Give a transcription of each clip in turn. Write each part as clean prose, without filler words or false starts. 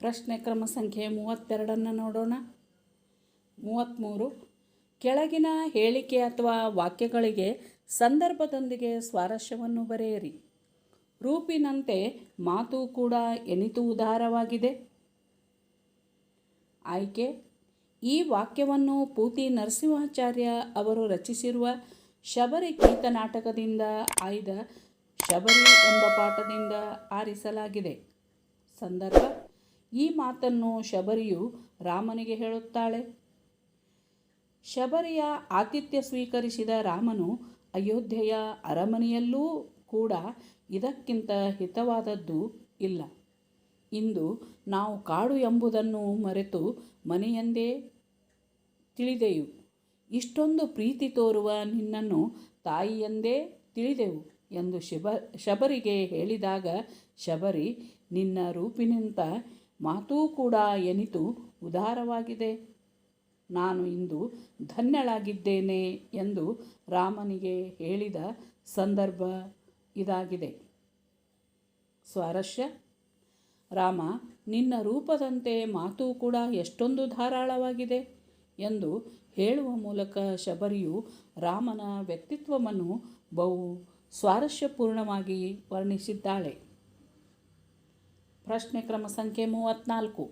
ಪ್ರಶ್ನೆ ಕ್ರಮ ಸಂಖ್ಯೆ 32 ನೋಡೋಣ. 33. ಕೆಳಗಿನ ಹೇಳಿಕೆ ಅಥವಾ ವಾಕ್ಯಗಳಿಗೆ ಸಂದರ್ಭದೊಂದಿಗೆ ಸ್ವಾರಸ್ಯವನ್ನು ಬರೆಯಿರಿ. ರೂಪಿನಂತೆ ಮಾತು ಕೂಡ ಎನಿತು ಉದಾರವಾಗಿದೆ. ಆಯ್ಕೆ: ಈ ವಾಕ್ಯವನ್ನು ಪೂತಿ ನರಸಿಂಹಾಚಾರ್ಯ ಅವರು ರಚಿಸಿರುವ ಶಬರಿ ಗೀತನಾಟಕದಿಂದ ಆಯ್ದ ಶಬರಿ ಎಂಬ ಪಾಠದಿಂದ ಆರಿಸಲಾಗಿದೆ. ಸಂದರ್ಭ: ಈ ಮಾತನ್ನು ಶಬರಿಯು ರಾಮನಿಗೆ ಹೇಳುತ್ತಾಳೆ. ಶಬರಿಯ ಆತಿಥ್ಯ ಸ್ವೀಕರಿಸಿದ ರಾಮನು ಅಯೋಧ್ಯೆಯ ಅರಮನೆಯಲ್ಲೂ ಕೂಡ ಇದಕ್ಕಿಂತ ಹಿತವಾದದ್ದು ಇಲ್ಲ. ಇಂದು ನಾವು ಕಾಡು ಎಂಬುದನ್ನು ಮರೆತು ಮನೆಯೆಂದೇ ತಿಳಿದೆವು. ಇಷ್ಟೊಂದು ಪ್ರೀತಿ ತೋರುವ ನಿನ್ನನ್ನು ತಾಯಿಯೆಂದೇ ತಿಳಿದೆವು ಎಂದು ಶಬರಿಗೆ ಹೇಳಿದಾಗ ಶಬರಿ, ನಿನ್ನ ರೂಪಿನಿಂತ ಮಾತೂ ಕೂಡ ಎನಿತು ಉದಾರವಾಗಿದೆ. ನಾನು ಇಂದು ಧನ್ಯಳಾಗಿದ್ದೇನೆ ಎಂದು ರಾಮನಿಗೆ ಹೇಳಿದ ಸಂದರ್ಭ ಇದಾಗಿದೆ. ಸ್ವಾರಸ್ಯ: ರಾಮ, ನಿನ್ನ ರೂಪದಂತೆ ಮಾತು ಕೂಡ ಎಷ್ಟೊಂದು ಧಾರಾಳವಾಗಿದೆ ಎಂದು ಹೇಳುವ ಮೂಲಕ ಶಬರಿಯು ರಾಮನ ವ್ಯಕ್ತಿತ್ವವನ್ನು ಬಹು ಸ್ವಾರಸ್ಯಪೂರ್ಣವಾಗಿ ವರ್ಣಿಸಿದ್ದಾಳೆ. ಪ್ರಶ್ನೆ ಕ್ರಮ ಸಂಖ್ಯೆ 34.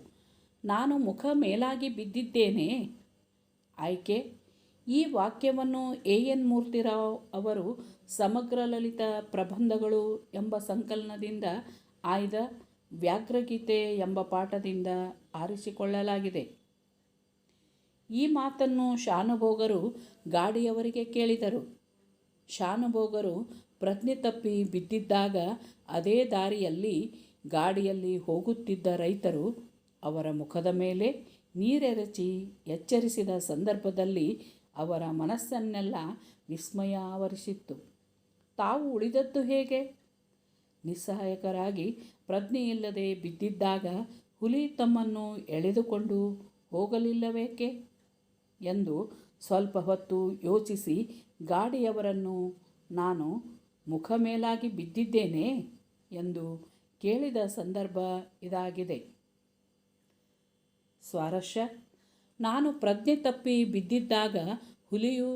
ನಾನು ಮುಖ ಮೇಲಾಗಿ ಬಿದ್ದಿದ್ದೇನೆ. ಆಯ್ಕೆ: ಈ ವಾಕ್ಯವನ್ನು ಎನ್ ಮೂರ್ತಿರಾವ್ ಅವರು ಸಮಗ್ರ ಲಲಿತ ಪ್ರಬಂಧಗಳು ಎಂಬ ಸಂಕಲನದಿಂದ ಆಯ್ದ ವ್ಯಾಘ್ರಗೀತೆ ಎಂಬ ಪಾಠದಿಂದ ಆರಿಸಿಕೊಳ್ಳಲಾಗಿದೆ. ಈ ಮಾತನ್ನು ಶಾನುಭೋಗರು ಗಾಡಿಯವರಿಗೆ ಕೇಳಿದರು. ಶಾನುಭೋಗರು ಪ್ರಜ್ಞೆ ತಪ್ಪಿ ಬಿದ್ದಿದ್ದಾಗ ಅದೇ ದಾರಿಯಲ್ಲಿ ಗಾಡಿಯಲ್ಲಿ ಹೋಗುತ್ತಿದ್ದ ರೈತರು ಅವರ ಮುಖದ ಮೇಲೆ ನೀರೆರಚಿ ಎಚ್ಚರಿಸಿದ ಸಂದರ್ಭದಲ್ಲಿ ಅವರ ಮನಸ್ಸನ್ನೆಲ್ಲ ವಿಸ್ಮಯ ಆವರಿಸಿತ್ತು. ತಾವು ಉಳಿದದ್ದು ಹೇಗೆ? ನಿಸ್ಸಹಾಯಕರಾಗಿ ಪ್ರಜ್ಞೆಯಿಲ್ಲದೆ ಬಿದ್ದಿದ್ದಾಗ ಹುಲಿ ತಮ್ಮನ್ನು ಎಳೆದುಕೊಂಡು ಹೋಗಲಿಲ್ಲವೇಕೆ ಎಂದು ಸ್ವಲ್ಪ ಹೊತ್ತು ಯೋಚಿಸಿ ಗಾಡಿಯವರನ್ನು ನಾನು ಮುಖ ಮೇಲಾಗಿ ಬಿದ್ದಿದ್ದೇನೆ ಎಂದು ಕೇಳಿದ ಸಂದರ್ಭ ಇದಾಗಿದೆ. ಸ್ವಾರಸ್ಯ: ನಾನು ಪ್ರಜ್ಞೆ ತಪ್ಪಿ ಬಿದ್ದಿದ್ದಾಗ ಹುಲಿಯು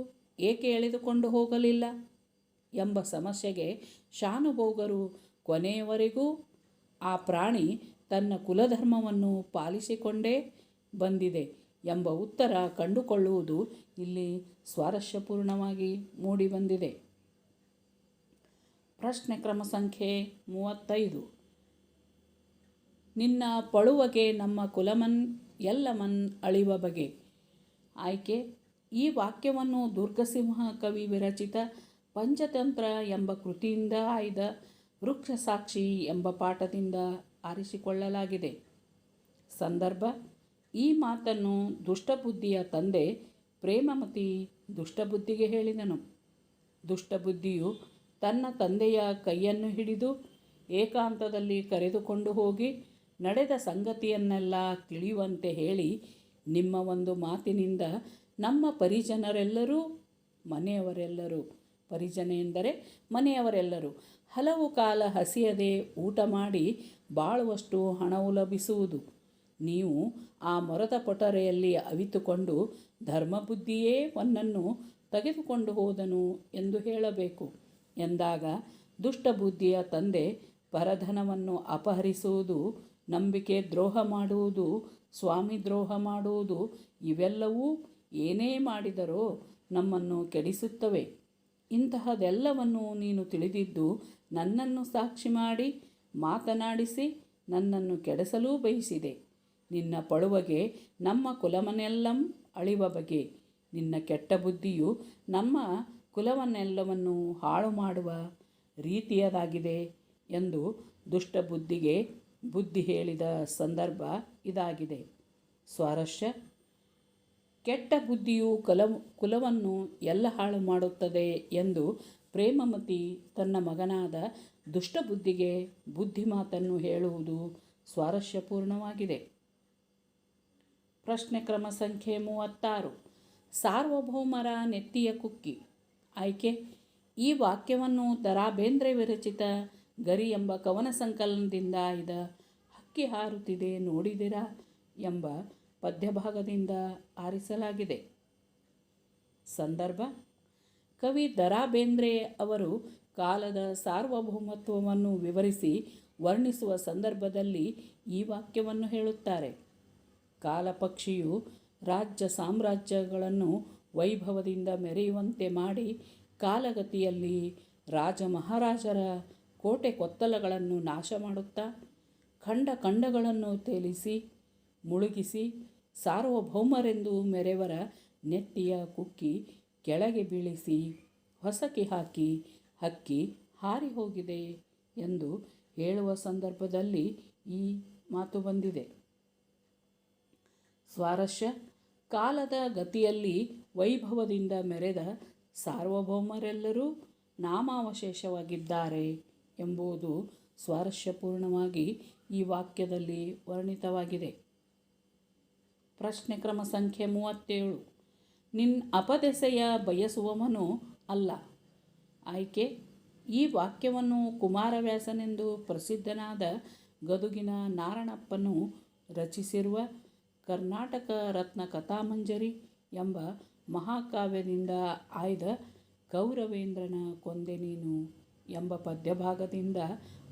ಏಕೆ ಎಳೆದುಕೊಂಡು ಹೋಗಲಿಲ್ಲ ಎಂಬ ಸಮಸ್ಯೆಗೆ ಶಾನುಭೋಗರು ಕೊನೆಯವರೆಗೂ ಆ ಪ್ರಾಣಿ ತನ್ನ ಕುಲಧರ್ಮವನ್ನು ಪಾಲಿಸಿಕೊಂಡೇ ಬಂದಿದೆ ಎಂಬ ಉತ್ತರ ಕಂಡುಕೊಳ್ಳುವುದು ಇಲ್ಲಿ ಸ್ವಾರಸ್ಯಪೂರ್ಣವಾಗಿ ಮೂಡಿಬಂದಿದೆ. ಪ್ರಶ್ನೆ ಕ್ರಮ ಸಂಖ್ಯೆ 35. ನಿನ್ನ ಪಳುವಗೆ ನಮ್ಮ ಕುಲಮನ್ ಎಲ್ಲಮನ್ ಅಳಿವ ಬಗೆ. ಆಯ್ಕೆ: ಈ ವಾಕ್ಯವನ್ನು ದುರ್ಗಸಿಂಹ ಕವಿ ವಿರಚಿತ ಪಂಚತಂತ್ರ ಎಂಬ ಕೃತಿಯಿಂದ ಆಯ್ದ ವೃಕ್ಷಸಾಕ್ಷಿ ಎಂಬ ಪಾಠದಿಂದ ಆರಿಸಿಕೊಳ್ಳಲಾಗಿದೆ. ಸಂದರ್ಭ: ಈ ಮಾತನ್ನು ದುಷ್ಟಬುದ್ಧಿಯ ತಂದೆ ಪ್ರೇಮಮತಿ ದುಷ್ಟಬುದ್ಧಿಗೆ ಹೇಳಿದನು. ದುಷ್ಟಬುದ್ಧಿಯು ತನ್ನ ತಂದೆಯ ಕೈಯನ್ನು ಹಿಡಿದು ಏಕಾಂತದಲ್ಲಿ ಕರೆದುಕೊಂಡು ಹೋಗಿ ನಡೆದ ಸಂಗತಿಯನ್ನೆಲ್ಲ ತಿಳಿಯುವಂತೆ ಹೇಳಿ, ನಿಮ್ಮ ಒಂದು ಮಾತಿನಿಂದ ನಮ್ಮ ಪರಿಜನರೆಲ್ಲರೂ, ಮನೆಯವರೆಲ್ಲರೂ, ಪರಿಜನ ಎಂದರೆ ಮನೆಯವರೆಲ್ಲರೂ, ಹಲವು ಕಾಲ ಹಸಿಯದೆ ಊಟ ಮಾಡಿ ಬಾಳುವಷ್ಟು ಹಣವು ಲಭಿಸುವುದು. ನೀವು ಆ ಮೊರದ ಪೊಟರೆಯಲ್ಲಿ ಅವಿತುಕೊಂಡು ಧರ್ಮಬುದ್ಧಿಯೇ ಒನ್ನನ್ನು ತೆಗೆದುಕೊಂಡು ಹೋದನು ಎಂದು ಹೇಳಬೇಕು ಎಂದಾಗ, ದುಷ್ಟಬುದ್ಧಿಯ ತಂದೆ ಪರಧನವನ್ನು ಅಪಹರಿಸುವುದು, ನಂಬಿಕೆ ದ್ರೋಹ ಮಾಡುವುದು, ಸ್ವಾಮಿ ದ್ರೋಹ ಮಾಡುವುದು ಇವೆಲ್ಲವೂ ಏನೇ ಮಾಡಿದರೋ ನಮ್ಮನ್ನು ಕೆಡಿಸುತ್ತವೆ. ಇಂತಹದೆಲ್ಲವನ್ನು ನೀನು ತಿಳಿದಿದ್ದು ನನ್ನನ್ನು ಸಾಕ್ಷಿ ಮಾಡಿ ಮಾತನಾಡಿಸಿ ನನ್ನನ್ನು ಕೆಡಿಸಲೂ ಬಯಸಿದೆ. ನಿನ್ನ ಪಳುವಗೆ ನಮ್ಮ ಕುಲವನ್ನೆಲ್ಲಂ ಅಳಿವ ಬಗೆ. ನಿನ್ನ ಕೆಟ್ಟ ಬುದ್ಧಿಯು ನಮ್ಮ ಕುಲವನ್ನೆಲ್ಲವನ್ನು ಹಾಳು ಮಾಡುವ ರೀತಿಯದಾಗಿದೆ ಎಂದು ದುಷ್ಟಬುದ್ಧಿಗೆ ಬುದ್ಧಿ ಹೇಳಿದ ಸಂದರ್ಭ ಇದಾಗಿದೆ. ಸ್ವಾರಸ್ಯ: ಕೆಟ್ಟ ಬುದ್ಧಿಯು ಕುಲವನ್ನು ಎಲ್ಲ ಹಾಳು ಮಾಡುತ್ತದೆ ಎಂದು ಪ್ರೇಮಮತಿ ತನ್ನ ಮಗನಾದ ದುಷ್ಟಬುದ್ಧಿಗೆ ಬುದ್ಧಿ ಮಾತನ್ನು ಹೇಳುವುದು ಸ್ವಾರಸ್ಯಪೂರ್ಣವಾಗಿದೆ. ಪ್ರಶ್ನೆ ಕ್ರಮ ಸಂಖ್ಯೆ 36. ಸಾರ್ವಭೌಮರ ನೆತ್ತಿಯ ಕುಕ್ಕಿ. ಆಯ್ಕೆ: ಈ ವಾಕ್ಯವನ್ನು ದ ರಾ ಬೇಂದ್ರೆ ವಿರಚಿತ ಗರಿ ಎಂಬ ಕವನ ಸಂಕಲನದಿಂದ ಆಯ್ದ ಹಕ್ಕಿ ಹಾರುತ್ತಿದೆ ನೋಡಿದಿರಾ ಎಂಬ ಪದ್ಯಭಾಗದಿಂದ ಆರಿಸಲಾಗಿದೆ. ಸಂದರ್ಭ: ಕವಿ ದ. ರಾ ಬೇಂದ್ರೆ ಅವರು ಕಾಲದ ಸಾರ್ವಭೌಮತ್ವವನ್ನು ವಿವರಿಸಿ ವರ್ಣಿಸುವ ಸಂದರ್ಭದಲ್ಲಿ ಈ ವಾಕ್ಯವನ್ನು ಹೇಳುತ್ತಾರೆ. ಕಾಲಪಕ್ಷಿಯು ರಾಜ್ಯ ಸಾಮ್ರಾಜ್ಯಗಳನ್ನು ವೈಭವದಿಂದ ಮೆರೆಯುವಂತೆ ಮಾಡಿ ಕಾಲಗತಿಯಲ್ಲಿ ರಾಜ ಮಹಾರಾಜರ ಕೋಟೆ ಕೊತ್ತಲಗಳನ್ನು ನಾಶ ಮಾಡುತ್ತಾ ಖಂಡಗಳನ್ನು ತೇಲಿಸಿ ಮುಳುಗಿಸಿ ಸಾರ್ವಭೌಮರೆಂದು ಮೆರೆವರ ನೆತ್ತಿಯ ಕುಕ್ಕಿ ಕೆಳಗೆ ಬೀಳಿಸಿ ಹೊಸಕಿ ಹಾಕಿ ಹಕ್ಕಿ ಹಾರಿ ಹೋಗಿದೆ ಎಂದು ಹೇಳುವ ಸಂದರ್ಭದಲ್ಲಿ ಈ ಮಾತು ಬಂದಿದೆ. ಸ್ವಾರಸ್ಯ: ಕಾಲದ ಗತಿಯಲ್ಲಿ ವೈಭವದಿಂದ ಮೆರೆದ ಸಾರ್ವಭೌಮರೆಲ್ಲರೂ ನಾಮಾವಶೇಷವಾಗಿದ್ದಾರೆ ಎಂಬುದು ಸ್ವಾರಸ್ಯಪೂರ್ಣವಾಗಿ ಈ ವಾಕ್ಯದಲ್ಲಿ ವರ್ಣಿತವಾಗಿದೆ. ಪ್ರಶ್ನೆ ಕ್ರಮ ಸಂಖ್ಯೆ 37. ನಿನ್ ಅಪದೆಸೆಯ ಬಯಸುವವನು ಅಲ್ಲ. ಆಯ್ಕೆ: ಈ ವಾಕ್ಯವನ್ನು ಕುಮಾರವ್ಯಾಸನೆಂದು ಪ್ರಸಿದ್ಧನಾದ ಗದುಗಿನ ನಾರಣಪ್ಪನು ರಚಿಸಿರುವ ಕರ್ನಾಟಕ ರತ್ನ ಕಥಾಮಂಜರಿ ಎಂಬ ಮಹಾಕಾವ್ಯದಿಂದ ಆಯ್ದ ಕೌರವೇಂದ್ರನ ಕೊಂದೆ ನೀನು ಎಂಬ ಪದ್ಯಭಾಗದಿಂದ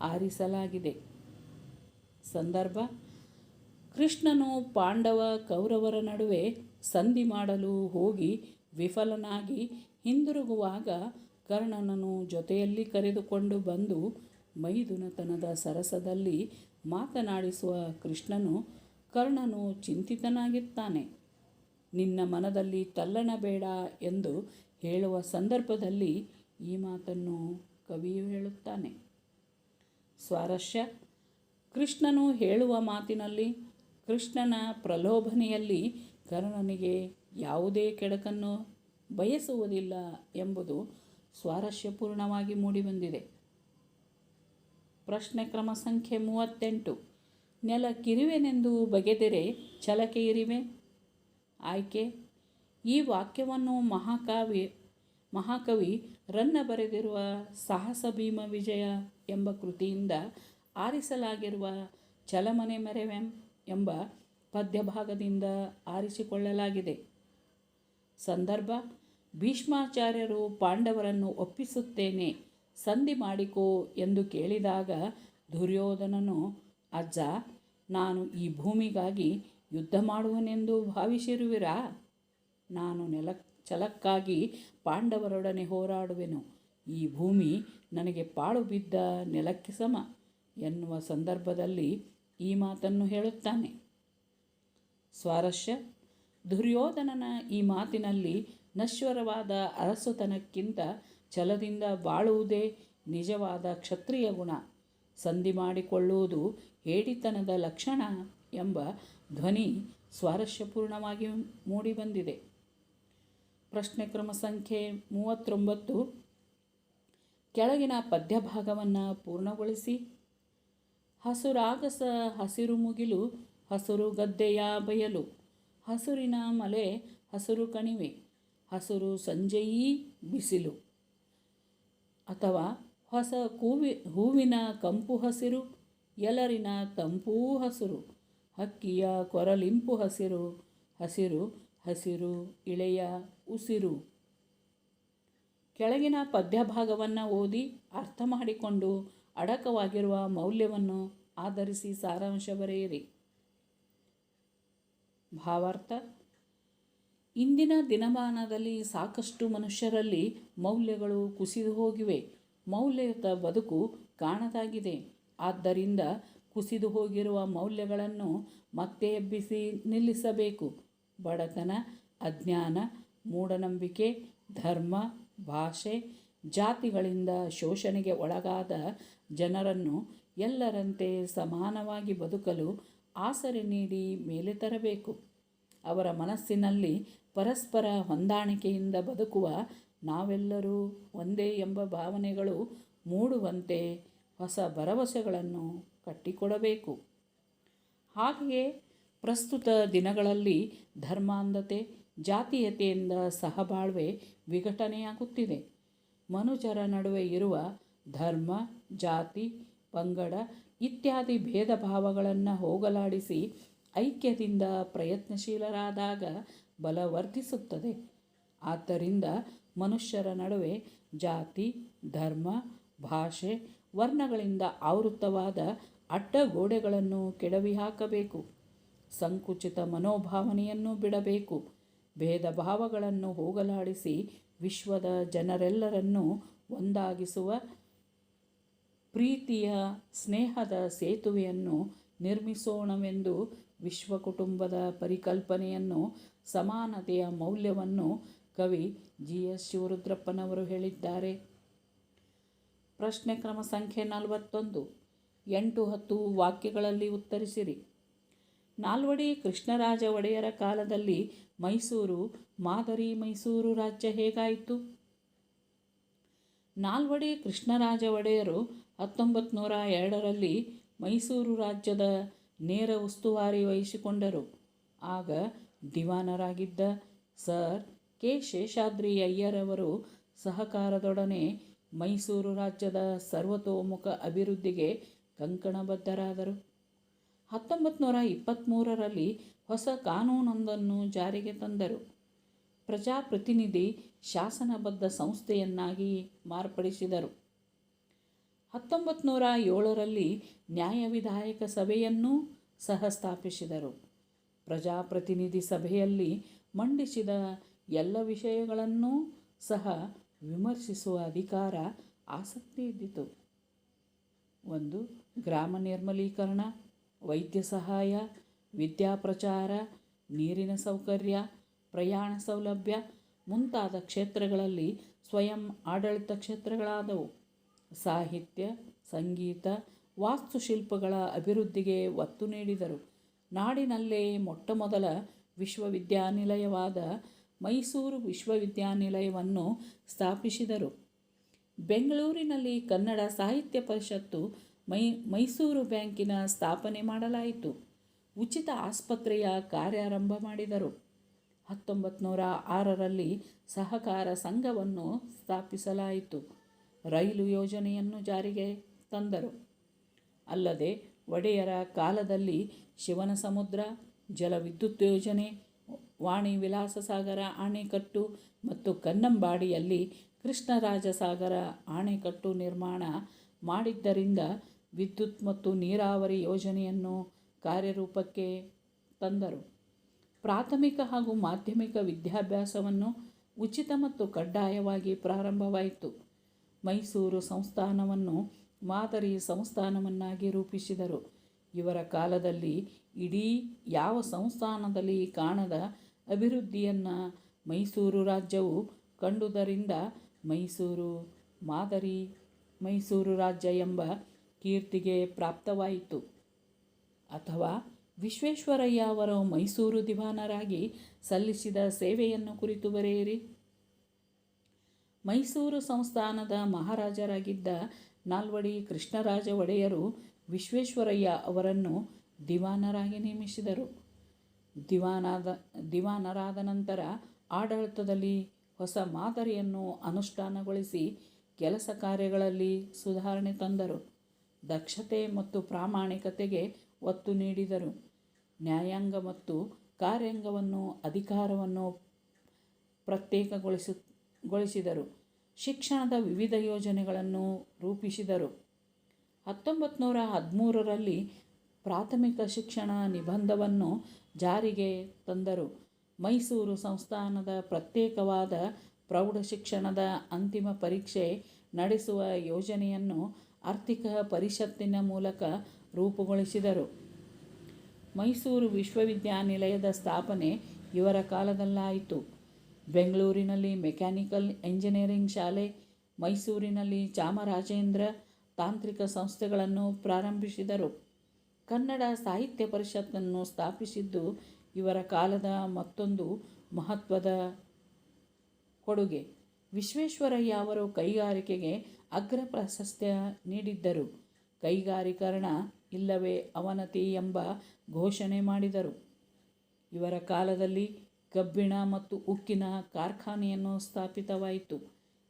ಆರಿಸಲಾಗಿದೆ. ಸಂದರ್ಭ: ಕೃಷ್ಣನು ಪಾಂಡವ ಕೌರವರ ನಡುವೆ ಸಂಧಿ ಮಾಡಲು ಹೋಗಿ ವಿಫಲನಾಗಿ ಹಿಂದಿರುಗುವಾಗ ಕರ್ಣನನ್ನು ಜೊತೆಯಲ್ಲಿ ಕರೆದುಕೊಂಡು ಬಂದು ಮೈದುನತನದ ಸರಸದಲ್ಲಿ ಮಾತನಾಡಿಸುವ ಕೃಷ್ಣನು ಕರ್ಣನು ಚಿಂತಿತನಾಗಿರ್ತಾನೆ. ನಿನ್ನ ಮನದಲ್ಲಿ ತಲ್ಲಣಬೇಡ ಎಂದು ಹೇಳುವ ಸಂದರ್ಭದಲ್ಲಿ ಈ ಮಾತನ್ನು ಕವಿಯು ಹೇಳುತ್ತಾನೆ. ಸ್ವಾರಸ್ಯ: ಕೃಷ್ಣನು ಹೇಳುವ ಮಾತಿನಲ್ಲಿ ಕೃಷ್ಣನ ಪ್ರಲೋಭನೆಯಲ್ಲಿ ಕರ್ಣನಿಗೆ ಯಾವುದೇ ಕೆಡಕನ್ನು ಬಯಸುವುದಿಲ್ಲ ಎಂಬುದು ಸ್ವಾರಸ್ಯಪೂರ್ಣವಾಗಿ ಮೂಡಿಬಂದಿದೆ. ಪ್ರಶ್ನೆ ಕ್ರಮ ಸಂಖ್ಯೆ 38. ನೆಲಕ್ಕಿರುವೆನೆಂದು ಬಗೆದರೆ ಛಲಕೆ ಇರಿವೆ. ಆಯ್ಕೆ: ಈ ವಾಕ್ಯವನ್ನು ಮಹಾಕವಿ ರನ್ನ ಬರೆದಿರುವ ಸಾಹಸ ಭೀಮ ವಿಜಯ ಎಂಬ ಕೃತಿಯಿಂದ ಆರಿಸಲಾಗಿರುವ ಛಲಮನೆ ಮೆರೆವೆಂ ಎಂಬ ಪದ್ಯಭಾಗದಿಂದ ಆರಿಸಿಕೊಳ್ಳಲಾಗಿದೆ. ಸಂದರ್ಭ: ಭೀಷ್ಮಾಚಾರ್ಯರು ಪಾಂಡವರನ್ನು ಒಪ್ಪಿಸುತ್ತೇನೆ, ಸಂಧಿ ಮಾಡಿಕೋ ಎಂದು ಕೇಳಿದಾಗ ದುರ್ಯೋಧನನು, ಅಜ್ಜ, ನಾನು ಈ ಭೂಮಿಗಾಗಿ ಯುದ್ಧ ಮಾಡುವನೆಂದು ಭಾವಿಸಿರುವಿರಾ? ನಾನು ಛಲಕ್ಕಾಗಿ ಪಾಂಡವರೊಡನೆ ಹೋರಾಡುವೆನು. ಈ ಭೂಮಿ ನನಗೆ ಪಾಳು ಬಿದ್ದ ನೆಲಕ್ಕೆ ಸಮ ಎನ್ನುವ ಸಂದರ್ಭದಲ್ಲಿ ಈ ಮಾತನ್ನು ಹೇಳುತ್ತಾನೆ. ಸ್ವಾರಸ್ಯ: ದುರ್ಯೋಧನನ ಈ ಮಾತಿನಲ್ಲಿ ನಶ್ವರವಾದ ಅರಸುತನಕ್ಕಿಂತ ಛಲದಿಂದ ಬಾಳುವುದೇ ನಿಜವಾದ ಕ್ಷತ್ರಿಯ ಗುಣ, ಸಂಧಿ ಮಾಡಿಕೊಳ್ಳುವುದು ಹೇಡಿತನದ ಲಕ್ಷಣ ಎಂಬ ಧ್ವನಿ ಸ್ವಾರಸ್ಯಪೂರ್ಣವಾಗಿ ಮೂಡಿಬಂದಿದೆ. ಪ್ರಶ್ನೆ ಕ್ರಮ ಸಂಖ್ಯೆ 39. ಕೆಳಗಿನ ಪದ್ಯಭಾಗವನ್ನು ಪೂರ್ಣಗೊಳಿಸಿ. ಹಸುರಾಗಸ ಹಸಿರು ಮುಗಿಲು, ಹಸುರು ಗದ್ದೆಯ ಬಯಲು, ಹಸುರಿನ ಮಲೆ ಹಸುರು ಕಣಿವೆ, ಹಸುರು ಸಂಜೆಯೀ ಬಿಸಿಲು. ಅಥವಾ ಹೊಸ ಹೂವಿನ ಕಂಪು ಹಸಿರು, ಎಲರಿನ ತಂಪೂ ಹಸುರು, ಹಕ್ಕಿಯ ಕೊರಲಿಂಪು ಹಸಿರು, ಹಸಿರು ಹಸಿರು ಇಳೆಯ ಉಸಿರು. ಕೆಳಗಿನ ಪದ್ಯಭಾಗವನ್ನು ಓದಿ ಅರ್ಥ ಮಾಡಿಕೊಂಡು ಅಡಕವಾಗಿರುವ ಮೌಲ್ಯವನ್ನು ಆಧರಿಸಿ ಸಾರಾಂಶ ಬರೆಯಿರಿ. ಭಾವಾರ್ಥ: ಇಂದಿನ ದಿನಮಾನದಲ್ಲಿ ಸಾಕಷ್ಟು ಮನುಷ್ಯರಲ್ಲಿ ಮೌಲ್ಯಗಳು ಕುಸಿದು ಹೋಗಿವೆ. ಮೌಲ್ಯಯುತ ಬದುಕು ಕಾಣದಾಗಿದೆ. ಆದ್ದರಿಂದ ಕುಸಿದು ಹೋಗಿರುವ ಮೌಲ್ಯಗಳನ್ನು ಮತ್ತೆ ಎಬ್ಬಿಸಿ ನಿಲ್ಲಿಸಬೇಕು. ಬಡತನ, ಅಜ್ಞಾನ, ಮೂಢನಂಬಿಕೆ, ಧರ್ಮ, ಭಾಷೆ, ಜಾತಿಗಳಿಂದ ಶೋಷಣೆಗೆ ಒಳಗಾದ ಜನರನ್ನು ಎಲ್ಲರಂತೆ ಸಮಾನವಾಗಿ ಬದುಕಲು ಆಸರೆ ನೀಡಿ ಮೇಲೆ ತರಬೇಕು. ಅವರ ಮನಸ್ಸಿನಲ್ಲಿ ಪರಸ್ಪರ ಹೊಂದಾಣಿಕೆಯಿಂದ ಬದುಕುವ, ನಾವೆಲ್ಲರೂ ಒಂದೇ ಎಂಬ ಭಾವನೆಗಳು ಮೂಡುವಂತೆ ಹೊಸ ಭರವಸೆಗಳನ್ನು ಕಟ್ಟಿಕೊಡಬೇಕು. ಹಾಗೆಯೇ ಪ್ರಸ್ತುತ ದಿನಗಳಲ್ಲಿ ಧರ್ಮಾಂಧತೆ, ಜಾತೀಯತೆಯಿಂದ ಸಹಬಾಳ್ವೆ ವಿಘಟನೆಯಾಗುತ್ತಿದೆ. ಮನುಜರ ನಡುವೆ ಇರುವ ಧರ್ಮ, ಜಾತಿ, ಪಂಗಡ ಇತ್ಯಾದಿ ಭೇದ ಭಾವಗಳನ್ನು ಹೋಗಲಾಡಿಸಿ ಐಕ್ಯದಿಂದ ಪ್ರಯತ್ನಶೀಲರಾದಾಗ ಬಲವರ್ಧಿಸುತ್ತದೆ. ಆದ್ದರಿಂದ ಮನುಷ್ಯರ ನಡುವೆ ಜಾತಿ, ಧರ್ಮ, ಭಾಷೆ, ವರ್ಣಗಳಿಂದ ಆವೃತವಾದ ಅಡ್ಡಗೋಡೆಗಳನ್ನು ಕೆಡವಿ ಹಾಕಬೇಕು. ಸಂಕುಚಿತ ಮನೋಭಾವನೆಯನ್ನು ಬಿಡಬೇಕು. ಭೇದ ಭಾವಗಳನ್ನು ಹೋಗಲಾಡಿಸಿ ವಿಶ್ವದ ಜನರೆಲ್ಲರನ್ನೂ ಒಂದಾಗಿಸುವ ಪ್ರೀತಿಯ ಸ್ನೇಹದ ಸೇತುವೆಯನ್ನು ನಿರ್ಮಿಸೋಣವೆಂದು ವಿಶ್ವ ಕುಟುಂಬದ ಪರಿಕಲ್ಪನೆಯನ್ನು, ಸಮಾನತೆಯ ಮೌಲ್ಯವನ್ನು ಕವಿ ಜಿ.ಎಸ್. ಶಿವರುದ್ರಪ್ಪನವರು ಹೇಳಿದ್ದಾರೆ. ಪ್ರಶ್ನೆ ಕ್ರಮ ಸಂಖ್ಯೆ 41. 8-10 ವಾಕ್ಯಗಳಲ್ಲಿ ಉತ್ತರಿಸಿರಿ. ನಾಲ್ವಡಿ ಕೃಷ್ಣರಾಜ ಒಡೆಯರ ಕಾಲದಲ್ಲಿ ಮೈಸೂರು ಮಾದರಿ ಮೈಸೂರು ರಾಜ್ಯ ಹೇಗಾಯಿತು? ನಾಲ್ವಡಿ ಕೃಷ್ಣರಾಜ ಒಡೆಯರು 1902ರಲ್ಲಿ ಮೈಸೂರು ರಾಜ್ಯದ ನೇರ ಉಸ್ತುವಾರಿ ವಹಿಸಿಕೊಂಡರು. ಆಗ ದಿವಾನರಾಗಿದ್ದ ಸರ್ ಕೆ. ಶೇಷಾದ್ರಿ ಅಯ್ಯರವರು ಸಹಕಾರದೊಡನೆ ಮೈಸೂರು ರಾಜ್ಯದ ಸರ್ವತೋಮುಖ ಅಭಿವೃದ್ಧಿಗೆ ಕಂಕಣಬದ್ಧರಾದರು. 1923ರಲ್ಲಿ ಹೊಸ ಕಾನೂನೊಂದನ್ನು ಜಾರಿಗೆ ತಂದರು. ಪ್ರಜಾಪ್ರತಿನಿಧಿ ಶಾಸನಬದ್ಧ ಸಂಸ್ಥೆಯನ್ನಾಗಿ ಮಾರ್ಪಡಿಸಿದರು. 1907ರಲ್ಲಿ ನ್ಯಾಯ ವಿಧಾಯಕ ಸಭೆಯನ್ನೂ ಸಹ ಸ್ಥಾಪಿಸಿದರು. ಪ್ರಜಾಪ್ರತಿನಿಧಿ ಸಭೆಯಲ್ಲಿ ಮಂಡಿಸಿದ ಎಲ್ಲ ವಿಷಯಗಳನ್ನೂ ಸಹ ವಿಮರ್ಶಿಸುವ ಅಧಿಕಾರ, ಆಸಕ್ತಿ ಇದ್ದಿತು. 1. ಗ್ರಾಮ ನಿರ್ಮಲೀಕರಣ, ವೈದ್ಯ ಸಹಾಯ, ವಿದ್ಯಾಪ್ರಚಾರ, ನೀರಿನ ಸೌಕರ್ಯ, ಪ್ರಯಾಣ ಸೌಲಭ್ಯ ಮುಂತಾದ ಕ್ಷೇತ್ರಗಳಲ್ಲಿ ಸ್ವಯಂ ಆಡಳಿತ ಕ್ಷೇತ್ರಗಳಾದವು. ಸಾಹಿತ್ಯ, ಸಂಗೀತ, ವಾಸ್ತುಶಿಲ್ಪಗಳ ಅಭಿವೃದ್ಧಿಗೆ ಒತ್ತು ನೀಡಿದರು. ನಾಡಿನಲ್ಲೇ ಮೊಟ್ಟಮೊದಲ ವಿಶ್ವವಿದ್ಯಾನಿಲಯವಾದ ಮೈಸೂರು ವಿಶ್ವವಿದ್ಯಾನಿಲಯವನ್ನು ಸ್ಥಾಪಿಸಿದರು. ಬೆಂಗಳೂರಿನಲ್ಲಿ ಕನ್ನಡ ಸಾಹಿತ್ಯ ಪರಿಷತ್ತು, ಮೈಸೂರು ಬ್ಯಾಂಕಿನ ಸ್ಥಾಪನೆ ಮಾಡಲಾಯಿತು. ಉಚಿತ ಆಸ್ಪತ್ರೆಯ ಕಾರ್ಯಾರಂಭ ಮಾಡಿದರು. 1906ರಲ್ಲಿ ಸಹಕಾರ ಸಂಘವನ್ನು ಸ್ಥಾಪಿಸಲಾಯಿತು. ರೈಲು ಯೋಜನೆಯನ್ನು ಜಾರಿಗೆ ತಂದರು. ಅಲ್ಲದೆ ಒಡೆಯರ ಕಾಲದಲ್ಲಿ ಶಿವನಸಮುದ್ರ ಜಲವಿದ್ಯುತ್ ಯೋಜನೆ, ವಾಣಿ ವಿಲಾಸಸಾಗರ ಅಣೆಕಟ್ಟು ಮತ್ತು ಕನ್ನಂಬಾಡಿಯಲ್ಲಿ ಕೃಷ್ಣರಾಜಸಾಗರ ಅಣೆಕಟ್ಟು ನಿರ್ಮಾಣ ಮಾಡಿದ್ದರಿಂದ ವಿದ್ಯುತ್ ಮತ್ತು ನೀರಾವರಿ ಯೋಜನೆಯನ್ನು ಕಾರ್ಯರೂಪಕ್ಕೆ ತಂದರು. ಪ್ರಾಥಮಿಕ ಹಾಗೂ ಮಾಧ್ಯಮಿಕ ವಿದ್ಯಾಭ್ಯಾಸವನ್ನು ಉಚಿತ ಮತ್ತು ಕಡ್ಡಾಯವಾಗಿ ಪ್ರಾರಂಭವಾಯಿತು. ಮೈಸೂರು ಸಂಸ್ಥಾನವನ್ನು ಮಾದರಿ ಸಂಸ್ಥಾನವನ್ನಾಗಿ ರೂಪಿಸಿದರು. ಇವರ ಕಾಲದಲ್ಲಿ ಇಡೀ ಯಾವ ಸಂಸ್ಥಾನದಲ್ಲಿ ಕಾಣದ ಅಭಿವೃದ್ಧಿಯನ್ನು ಮೈಸೂರು ರಾಜ್ಯವು ಕಂಡುದರಿಂದ ಮೈಸೂರು ಮಾದರಿ ಮೈಸೂರು ರಾಜ್ಯ ಎಂಬ ಕೀರ್ತಿಗೆ ಪ್ರಾಪ್ತವಾಯಿತು. ಅಥವಾ ವಿಶ್ವೇಶ್ವರಯ್ಯ ಅವರು ಮೈಸೂರು ದಿವಾನರಾಗಿ ಸಲ್ಲಿಸಿದ ಸೇವೆಯನ್ನು ಕುರಿತು ಬರೆಯಿರಿ. ಮೈಸೂರು ಸಂಸ್ಥಾನದ ಮಹಾರಾಜರಾಗಿದ್ದ ನಾಲ್ವಡಿ ಕೃಷ್ಣರಾಜ ಒಡೆಯರು ವಿಶ್ವೇಶ್ವರಯ್ಯ ಅವರನ್ನು ದಿವಾನರಾಗಿ ನೇಮಿಸಿದರು. ದಿವಾನರಾದ ನಂತರ ಆಡಳಿತದಲ್ಲಿ ಹೊಸ ಮಾದರಿಯನ್ನು ಅನುಷ್ಠಾನಗೊಳಿಸಿ ಕೆಲಸ ಕಾರ್ಯಗಳಲ್ಲಿ ಸುಧಾರಣೆ ತಂದರು. ದಕ್ಷತೆ ಮತ್ತು ಪ್ರಾಮಾಣಿಕತೆಗೆ ಒತ್ತು ನೀಡಿದರು. ನ್ಯಾಯಾಂಗ ಮತ್ತು ಕಾರ್ಯಾಂಗವನ್ನು ಅಧಿಕಾರವನ್ನು ಪ್ರತ್ಯೇಕಗೊಳಿಸಿದರು. ಶಿಕ್ಷಣದ ವಿವಿಧ ಯೋಜನೆಗಳನ್ನು ರೂಪಿಸಿದರು. 1913ರಲ್ಲಿ ಪ್ರಾಥಮಿಕ ಶಿಕ್ಷಣ ನಿಬಂಧವನ್ನು ಜಾರಿಗೆ ತಂದರು. ಮೈಸೂರು ಸಂಸ್ಥಾನದ ಪ್ರತ್ಯೇಕವಾದ ಪ್ರೌಢಶಿಕ್ಷಣದ ಅಂತಿಮ ಪರೀಕ್ಷೆ ನಡೆಸುವ ಯೋಜನೆಯನ್ನು ಆರ್ಥಿಕ ಪರಿಷತ್ತಿನ ಮೂಲಕ ರೂಪುಗೊಳಿಸಿದರು. ಮೈಸೂರು ವಿಶ್ವವಿದ್ಯಾನಿಲಯದ ಸ್ಥಾಪನೆ ಇವರ ಕಾಲದಲ್ಲಾಯಿತು. ಬೆಂಗಳೂರಿನಲ್ಲಿ ಮೆಕ್ಯಾನಿಕಲ್ ಎಂಜಿನಿಯರಿಂಗ್ ಶಾಲೆ, ಮೈಸೂರಿನಲ್ಲಿ ಚಾಮರಾಜೇಂದ್ರ ತಾಂತ್ರಿಕ ಸಂಸ್ಥೆಗಳನ್ನು ಪ್ರಾರಂಭಿಸಿದರು. ಕನ್ನಡ ಸಾಹಿತ್ಯ ಪರಿಷತ್ತನ್ನು ಸ್ಥಾಪಿಸಿದ್ದು ಇವರ ಕಾಲದ ಮತ್ತೊಂದು ಮಹತ್ವದ ಕೊಡುಗೆ. ವಿಶ್ವೇಶ್ವರಯ್ಯ ಅವರು ಕೈಗಾರಿಕೆಗೆ ಅಗ್ರ ಪ್ರಾಶಸ್ತ್ಯ ನೀಡಿದ್ದರು. ಕೈಗಾರೀಕರಣ ಇಲ್ಲವೇ ಅವನತಿ ಎಂಬ ಘೋಷಣೆ ಮಾಡಿದರು. ಇವರ ಕಾಲದಲ್ಲಿ ಕಬ್ಬಿಣ ಮತ್ತು ಉಕ್ಕಿನ ಕಾರ್ಖಾನೆಯನ್ನು ಸ್ಥಾಪಿತವಾಯಿತು.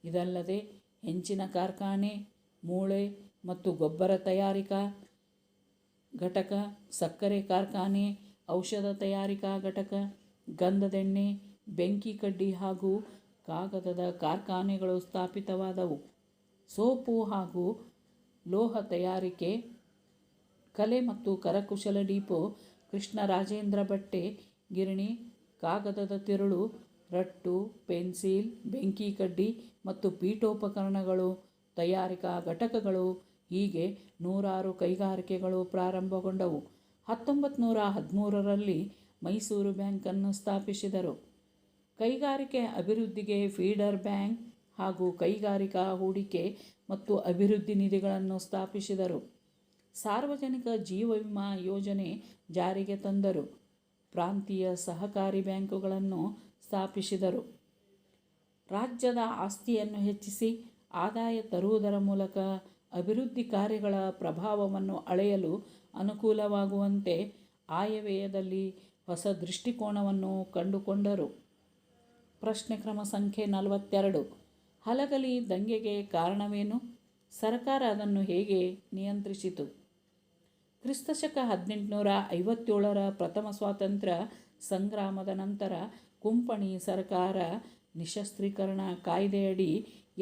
ಇದಲ್ಲದೆ ಹೆಂಚಿನ ಕಾರ್ಖಾನೆ, ಮೂಳೆ ಮತ್ತು ಗೊಬ್ಬರ ತಯಾರಿಕಾ, ಘಟಕ, ಸಕ್ಕರೆ ಕಾರ್ಖಾನೆ, ಔಷಧ ತಯಾರಿಕಾ ಘಟಕ, ಗಂಧದೆಣ್ಣೆ, ಬೆಂಕಿ ಕಡ್ಡಿ ಹಾಗೂ ಕಾಗದದ ಕಾರ್ಖಾನೆಗಳು ಸ್ಥಾಪಿತವಾದವು. ಸೋಪು ಹಾಗೂ ಲೋಹ ತಯಾರಿಕೆ, ಕಲೆ ಮತ್ತು ಕರಕುಶಲ ಡಿಪೋ, ಕೃಷ್ಣರಾಜೇಂದ್ರ ಬಟ್ಟೆ ಗಿರಣಿ, ಕಾಗದದ ತಿರುಳು, ರಟ್ಟು, ಪೆನ್ಸಿಲ್, ಬೆಂಕಿ ಕಡ್ಡಿ ಮತ್ತು ಪೀಠೋಪಕರಣಗಳು ತಯಾರಿಕಾ ಘಟಕಗಳು, ಹೀಗೆ ನೂರಾರು ಕೈಗಾರಿಕೆಗಳು ಪ್ರಾರಂಭಗೊಂಡವು. 1913ರಲ್ಲಿ ಮೈಸೂರು ಬ್ಯಾಂಕನ್ನು ಸ್ಥಾಪಿಸಿದರು. ಕೈಗಾರಿಕೆ ಅಭಿವೃದ್ಧಿಗೆ ಫೀಡರ್ ಬ್ಯಾಂಕ್ ಹಾಗೂ ಕೈಗಾರಿಕಾ ಹೂಡಿಕೆ ಮತ್ತು ಅಭಿವೃದ್ಧಿ ನಿಧಿಗಳನ್ನು ಸ್ಥಾಪಿಸಿದರು. ಸಾರ್ವಜನಿಕ ಜೀವ ವಿಮಾ ಯೋಜನೆ ಜಾರಿಗೆ ತಂದರು. ಪ್ರಾಂತೀಯ ಸಹಕಾರಿ ಬ್ಯಾಂಕುಗಳನ್ನು ಸ್ಥಾಪಿಸಿದರು. ರಾಜ್ಯದ ಆಸ್ತಿಯನ್ನು ಹೆಚ್ಚಿಸಿ ಆದಾಯ ತರುವುದರ ಮೂಲಕ ಅಭಿವೃದ್ಧಿ ಕಾರ್ಯಗಳ ಪ್ರಭಾವವನ್ನು ಅಳೆಯಲು ಅನುಕೂಲವಾಗುವಂತೆ ಆಯವ್ಯಯದಲ್ಲಿ ಹೊಸ ದೃಷ್ಟಿಕೋನವನ್ನು ಕಂಡುಕೊಂಡರು. ಪ್ರಶ್ನೆ ಕ್ರಮ ಸಂಖ್ಯೆ 42. ಹಲಗಲಿ ದಂಗೆಗೆ ಕಾರಣವೇನು? ಸರ್ಕಾರ ಅದನ್ನು ಹೇಗೆ ನಿಯಂತ್ರಿಸಿತು? ಕ್ರಿಸ್ತಶಕ 1857ರ ಪ್ರಥಮ ಸ್ವಾತಂತ್ರ್ಯ ಸಂಗ್ರಾಮದ ನಂತರ ಕುಂಪಣಿ ಸರ್ಕಾರ ನಿಶಸ್ತ್ರೀಕರಣ ಕಾಯ್ದೆಯಡಿ